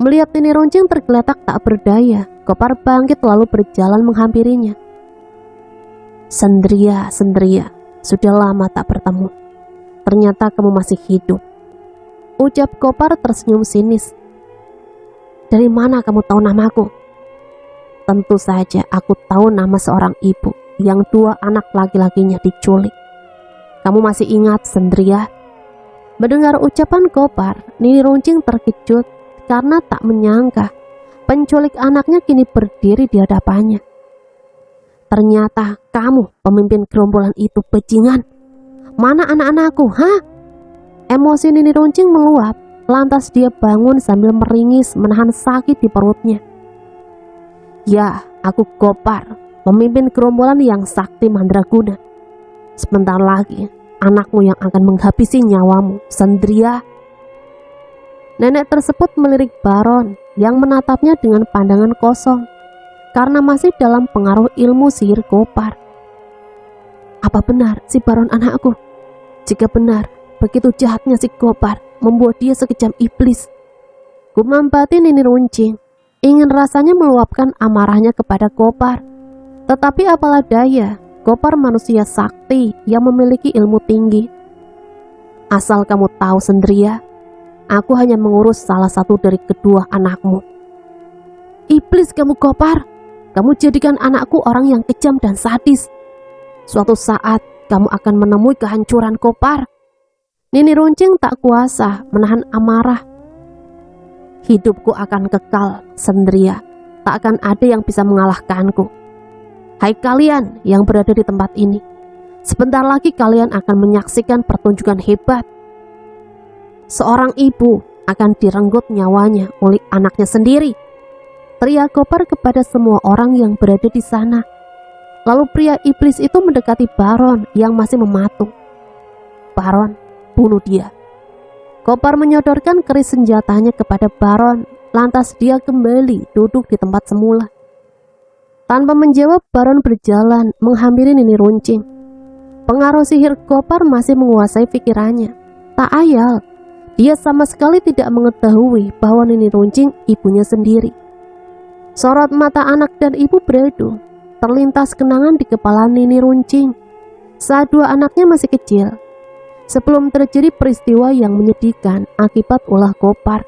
B: Melihat Nini Runcing tergeletak tak berdaya, Gopar bangkit lalu berjalan menghampirinya. Sendria, sudah lama tak bertemu. Ternyata kamu masih hidup, ucap Gopar tersenyum sinis. Dari mana kamu tahu namaku? Tentu saja aku tahu nama seorang ibu yang dua anak laki-lakinya diculik. Kamu masih ingat, Sendria? Mendengar ucapan Gopar, Nini Runcing terkejut karena tak menyangka penculik anaknya kini berdiri di hadapannya. Ternyata kamu pemimpin gerombolan itu, bajingan. Mana anak-anakku, ha? Emosi Nini Runcing meluap, lantas dia bangun sambil meringis menahan sakit di perutnya. Ya, aku Gopar, memimpin gerombolan yang sakti mandraguna. Sebentar lagi, anakmu yang akan menghabisi nyawamu, Sendria. Nenek tersebut melirik Baron yang menatapnya dengan pandangan kosong karena masih dalam pengaruh ilmu sihir Gopar. Apa benar si Baron anakku? Jika benar, begitu jahatnya si Gopar membuat dia sekejam iblis. Gumam batin Nini Runcing, ingin rasanya meluapkan amarahnya kepada Gopar. Tetapi apalah daya, Gopar manusia sakti yang memiliki ilmu tinggi. Asal kamu tahu, Sendria, aku hanya mengurus salah satu dari kedua anakmu. Iblis kamu, Gopar. Kamu jadikan anakku orang yang kejam dan sadis. Suatu saat kamu akan menemui kehancuran, Gopar. Nini Runcing tak kuasa menahan amarah. Hidupku akan kekal, Sendria. Tak akan ada yang bisa mengalahkanku. Hai kalian yang berada di tempat ini, sebentar lagi kalian akan menyaksikan pertunjukan hebat. Seorang ibu akan direnggut nyawanya oleh anaknya sendiri. Teriak Gopar kepada semua orang yang berada di sana. Lalu pria iblis itu mendekati Baron yang masih mematung. Baron, bunuh dia. Gopar menyodorkan keris senjatanya kepada Baron, lantas dia kembali duduk di tempat semula. Tanpa menjawab, Baron berjalan menghampiri Nini Runcing. Pengaruh sihir Gopar masih menguasai pikirannya. Tak ayal, dia sama sekali tidak mengetahui bahwa Nini Runcing ibunya sendiri. Sorot mata anak dan ibu beredu. Terlintas kenangan di kepala Nini Runcing saat dua anaknya masih kecil, sebelum terjadi peristiwa yang menyedihkan akibat ulah Gopar.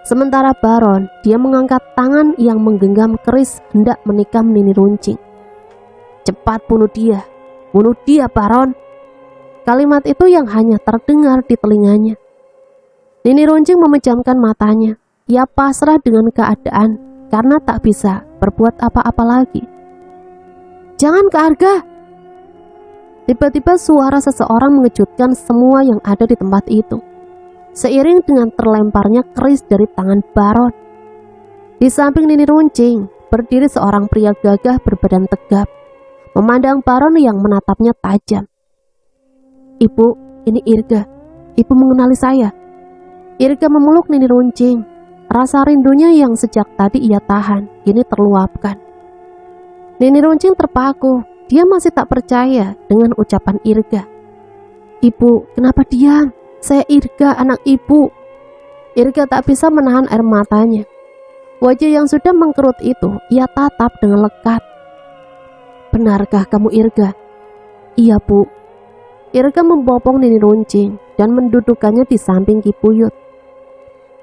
B: Sementara Baron, dia mengangkat tangan yang menggenggam keris hendak menikam Nini Runcing. Cepat bunuh dia Baron. Kalimat itu yang hanya terdengar di telinganya. Nini Runcing memejamkan matanya. Ia pasrah dengan keadaan karena tak bisa berbuat apa-apa lagi. Jangan ke Arga! Tiba-tiba suara seseorang mengejutkan semua yang ada di tempat itu. Seiring dengan terlemparnya keris dari tangan Baron. Di samping Nini Runcing, berdiri seorang pria gagah berbadan tegap, memandang Baron yang menatapnya tajam. Ibu, ini Irga. Ibu mengenali saya. Irga memeluk Nini Runcing. Rasa rindunya yang sejak tadi ia tahan, kini terluapkan. Nini Runcing terpaku. Dia masih tak percaya dengan ucapan Irga. Ibu, kenapa diam?
A: Saya Irga, anak ibu. Irga tak bisa menahan air matanya. Wajah yang sudah mengkerut itu ia tatap dengan lekat. Benarkah kamu Irga? Iya bu. Irga membopong Nini Runcing dan mendudukkannya di samping Ki Puyut.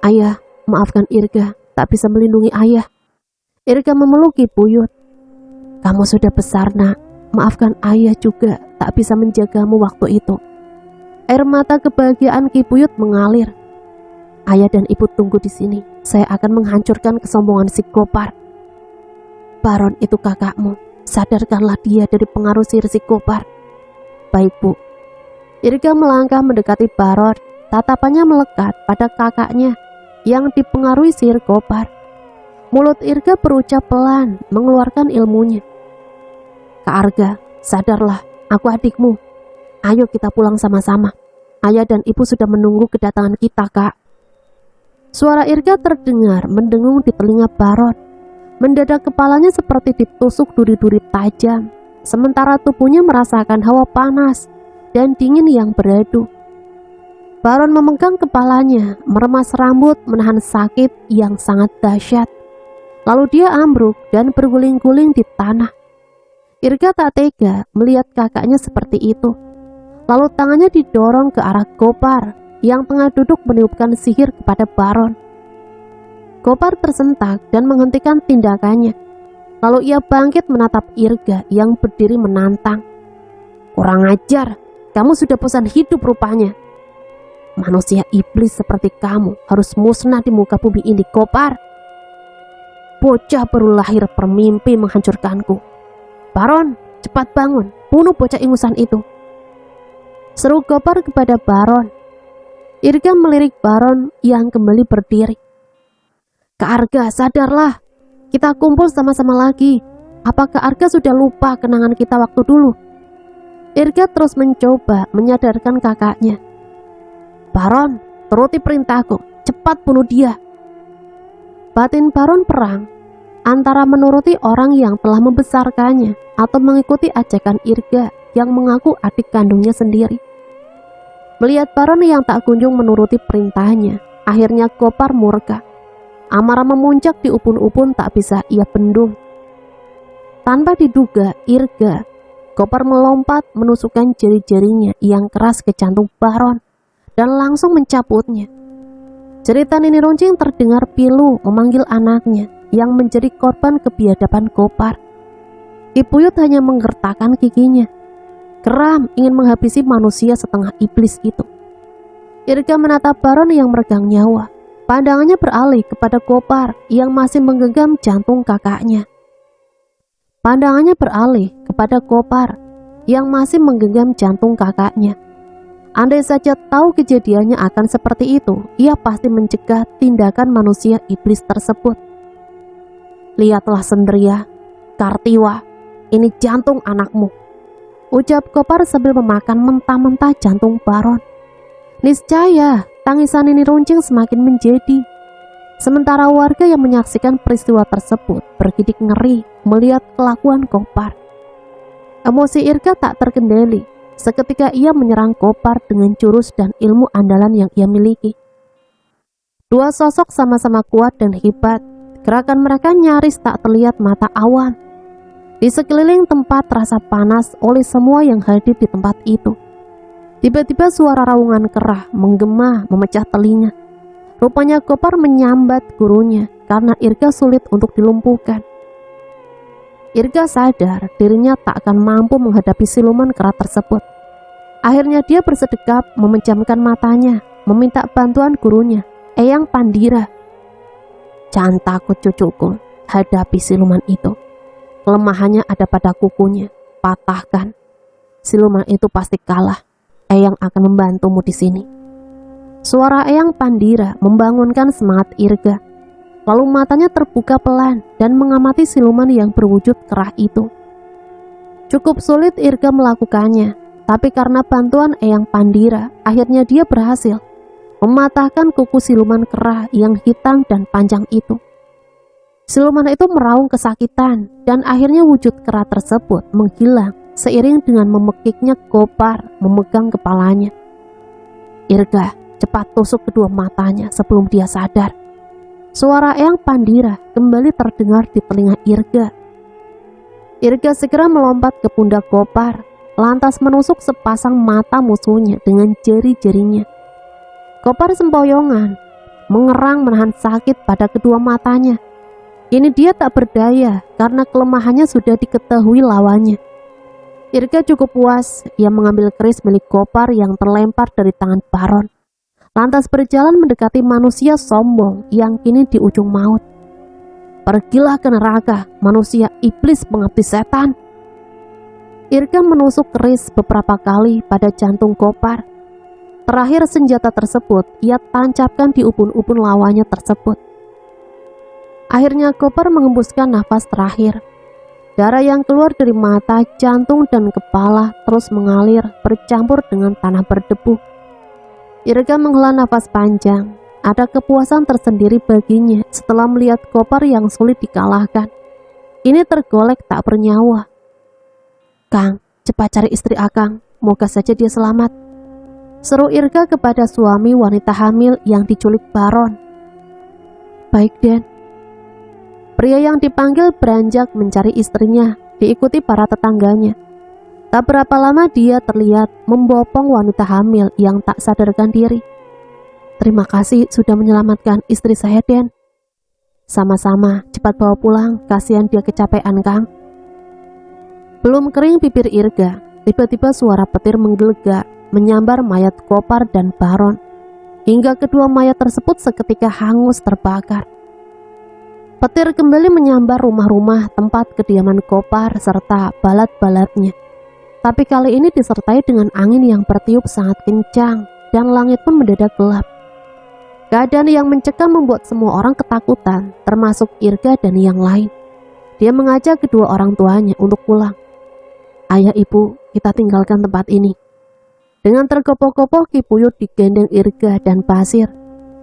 A: Ayah, maafkan Irga, tak bisa melindungi ayah. Irga memeluk Ki Puyut. Kamu sudah besar nak, maafkan ayah juga tak bisa menjagamu waktu itu. Air mata kebahagiaan Ki Puyut mengalir. Ayah dan ibu tunggu di sini, saya akan menghancurkan kesombongan si Gopar. Baron itu kakakmu, sadarkanlah dia dari pengaruh sihir si Gopar. Baik bu. Irga melangkah mendekati Baron, tatapannya melekat pada kakaknya yang dipengaruhi sihir Gopar. Mulut Irga berucap pelan, mengeluarkan ilmunya. Kak Arga, sadarlah, aku adikmu. Ayo kita pulang sama-sama. Ayah dan ibu sudah menunggu kedatangan kita, Kak. Suara Irga terdengar mendengung di telinga Baron. Mendadak kepalanya seperti ditusuk duri-duri tajam, sementara tubuhnya merasakan hawa panas dan dingin yang beradu. Baron memegang kepalanya, meremas rambut, menahan sakit yang sangat dahsyat. Lalu dia ambruk dan berguling-guling di tanah. Irga tak tega melihat kakaknya seperti itu. Lalu tangannya didorong ke arah Gopar yang tengah duduk meniupkan sihir kepada Baron. Gopar tersentak dan menghentikan tindakannya. Lalu ia bangkit menatap Irga yang berdiri menantang. Kurang ajar, kamu sudah bosan hidup rupanya. Manusia iblis seperti kamu harus musnah di muka bumi ini, Gopar. Bocah baru lahir bermimpi menghancurkanku. Baron, cepat bangun, bunuh bocah ingusan itu. Seru Gopar kepada Baron. Irga melirik Baron yang kembali berdiri. Kak Arga, sadarlah. Kita kumpul sama-sama lagi. Apakah Arga sudah lupa kenangan kita waktu dulu? Irga terus mencoba menyadarkan kakaknya. Baron, turuti perintahku. Cepat bunuh dia. Batin Baron perang antara menuruti orang yang telah membesarkannya atau mengikuti ajakan Irga yang mengaku adik kandungnya sendiri. Melihat Baron yang tak kunjung menuruti perintahnya, akhirnya Gopar murka. Amarah memuncak di ubun-ubun tak bisa ia bendung. Tanpa diduga Irga, Gopar melompat menusukkan jari-jarinya yang keras ke jantung Baron dan langsung mencabutnya. Cerita Nini Runcing terdengar pilu memanggil anaknya yang menjadi korban kebiadaban Gopar. Ki Puyut hanya menggertakkan giginya. Geram ingin menghabisi manusia setengah iblis itu. Irga menatap Baron yang meregang nyawa. Pandangannya beralih kepada Gopar yang masih menggenggam jantung kakaknya. Pandangannya beralih kepada Gopar yang masih menggenggam jantung kakaknya. Andai saja tahu kejadiannya akan seperti itu, ia pasti mencegah tindakan manusia iblis tersebut. Lihatlah Sendria, Kartiwa, ini jantung anakmu. Ucap Gopar sambil memakan mentah-mentah jantung Baron. Niscaya tangisan Nini Runcing semakin menjadi. Sementara warga yang menyaksikan peristiwa tersebut bergidik ngeri melihat kelakuan Gopar. Emosi Irga tak terkendali. Seketika ia menyerang Gopar dengan jurus dan ilmu andalan yang ia miliki. Dua sosok sama-sama kuat dan hebat. Gerakan mereka nyaris tak terlihat mata awan. Di sekeliling tempat terasa panas oleh semua yang hadir di tempat itu. Tiba-tiba suara raungan kerah menggema memecah telinga. Rupanya Gopar menyambat gurunya karena Irga sulit untuk dilumpuhkan. Irga sadar dirinya tak akan mampu menghadapi siluman kerah tersebut. Akhirnya dia bersedekap memejamkan matanya, meminta bantuan gurunya, Eyang Pandira. Jangan takut cucuku, hadapi siluman itu. Kelemahannya ada pada kukunya, patahkan. Siluman itu pasti kalah. Eyang akan membantumu di sini. Suara Eyang Pandira membangunkan semangat Irga. Lalu matanya terbuka pelan dan mengamati siluman yang berwujud kerah itu. Cukup sulit Irga melakukannya, tapi karena bantuan Eyang Pandira, akhirnya dia berhasil mematahkan kuku siluman kerah yang hitam dan panjang itu. Siluman itu meraung kesakitan dan akhirnya wujud kerah tersebut menghilang seiring dengan memekiknya Gopar memegang kepalanya.
B: Irga cepat tusuk kedua matanya sebelum dia sadar. Suara Eyang Pandira kembali terdengar di telinga Irga. Irga segera melompat ke pundak Gopar, lantas menusuk sepasang mata musuhnya dengan jari-jarinya. Gopar sempoyongan, mengerang menahan sakit pada kedua matanya. Ini dia tak berdaya karena kelemahannya sudah diketahui lawannya. Irga cukup puas, ia mengambil keris milik Gopar yang terlempar dari tangan Baron. Lantas berjalan mendekati manusia sombong yang kini di ujung maut. Pergilah ke neraka, manusia iblis pengabdi setan. Irga menusuk keris beberapa kali pada jantung Gopar. Terakhir senjata tersebut ia tancapkan di ubun-ubun lawannya tersebut. Akhirnya Gopar mengembuskan nafas terakhir. Darah yang keluar dari mata, jantung, dan kepala terus mengalir bercampur dengan tanah berdebu. Irga menghela nafas panjang. Ada kepuasan tersendiri baginya setelah melihat Gopar yang sulit dikalahkan. Ini tergolek tak bernyawa. Kang, cepat cari istri Akang, moga saja dia selamat. Seru Irga kepada suami wanita hamil yang diculik Baron. Baik, Den. Pria yang dipanggil beranjak mencari istrinya, diikuti para tetangganya. Tak berapa lama dia terlihat membopong wanita hamil yang tak sadarkan diri. Terima kasih sudah menyelamatkan istri saya, Den. Sama-sama, cepat bawa pulang, kasihan dia kecapean, Kang. Belum kering bibir Irga, tiba-tiba suara petir menggelegak, menyambar mayat Gopar dan Baron, hingga kedua mayat tersebut seketika hangus terbakar. Petir kembali menyambar rumah-rumah tempat kediaman Gopar serta balat-balatnya. Tapi kali ini disertai dengan angin yang bertiup sangat kencang dan langit pun mendadak gelap. Keadaan yang mencekam membuat semua orang ketakutan, termasuk Irga dan yang lain. Dia mengajak kedua orang tuanya untuk pulang. Ayah, ibu, kita tinggalkan tempat ini. Dengan tergopoh-gopoh Ki Puyut digendeng Irga dan Basir.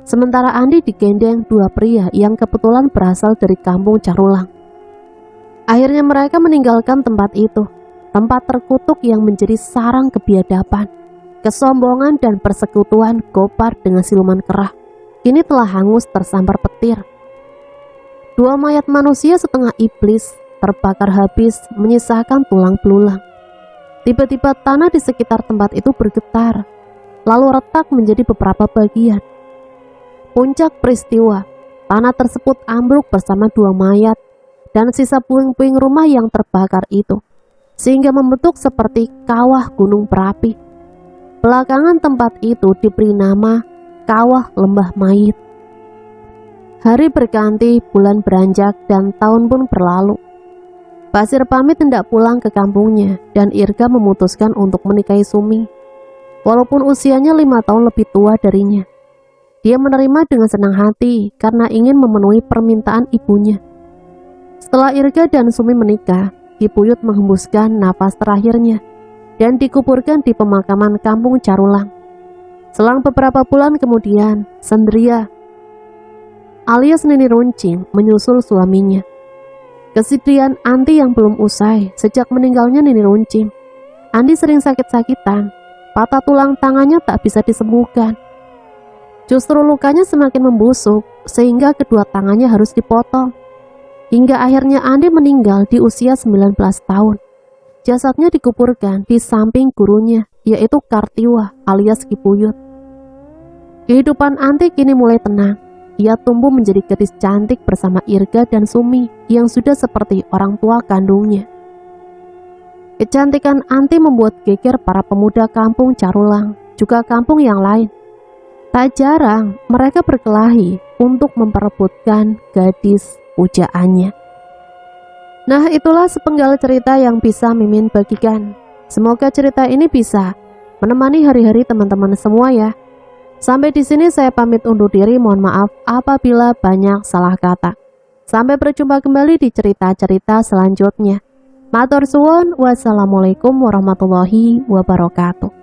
B: Sementara Andi digendeng dua pria yang kebetulan berasal dari kampung Carulang. Akhirnya mereka meninggalkan tempat itu. Tempat terkutuk yang menjadi sarang kebiadaban, kesombongan dan persekutuan Gopar dengan siluman kerah. Kini telah hangus tersambar petir. Dua mayat manusia setengah iblis terbakar habis menyisakan tulang belulang. Tiba-tiba tanah di sekitar tempat itu bergetar, lalu retak menjadi beberapa bagian. Puncak peristiwa, tanah tersebut ambruk bersama dua mayat dan sisa puing-puing rumah yang terbakar itu, sehingga membentuk seperti kawah gunung berapi. Belakangan tempat itu diberi nama Kawah Lembah Mayit. Hari berganti, bulan beranjak, dan tahun pun berlalu. Basir pamit hendak pulang ke kampungnya, dan Irga memutuskan untuk menikahi Sumi. Walaupun usianya 5 tahun lebih tua darinya, dia menerima dengan senang hati karena ingin memenuhi permintaan ibunya. Setelah Irga dan Sumi menikah, Ki Puyut menghembuskan nafas terakhirnya dan dikuburkan di pemakaman kampung Carulang. Selang beberapa bulan kemudian, Sandria alias Nini Runcing menyusul suaminya. Kesedihan Andi yang belum usai sejak meninggalnya Nini Runcing. Andi sering sakit-sakitan, patah tulang tangannya tak bisa disembuhkan. Justru lukanya semakin membusuk sehingga kedua tangannya harus dipotong. Hingga akhirnya Andi meninggal di usia 19 tahun. Jasadnya dikuburkan di samping gurunya, yaitu Kartiwa alias Ki Puyut. Kehidupan Andi kini mulai tenang. Ia tumbuh menjadi gadis cantik bersama Irga dan Sumi yang sudah seperti orang tua kandungnya. Kecantikan Anti membuat geger para pemuda kampung Carulang, juga kampung yang lain. Tak jarang mereka berkelahi untuk memperebutkan gadis pujaannya. Nah, itulah sepenggal cerita yang bisa Mimin bagikan. Semoga cerita ini bisa menemani hari-hari teman-teman semua ya. Sampai di sini saya pamit undur diri, mohon maaf apabila banyak salah kata. Sampai berjumpa kembali di cerita-cerita selanjutnya. Matur suwun, wassalamualaikum warahmatullahi wabarakatuh.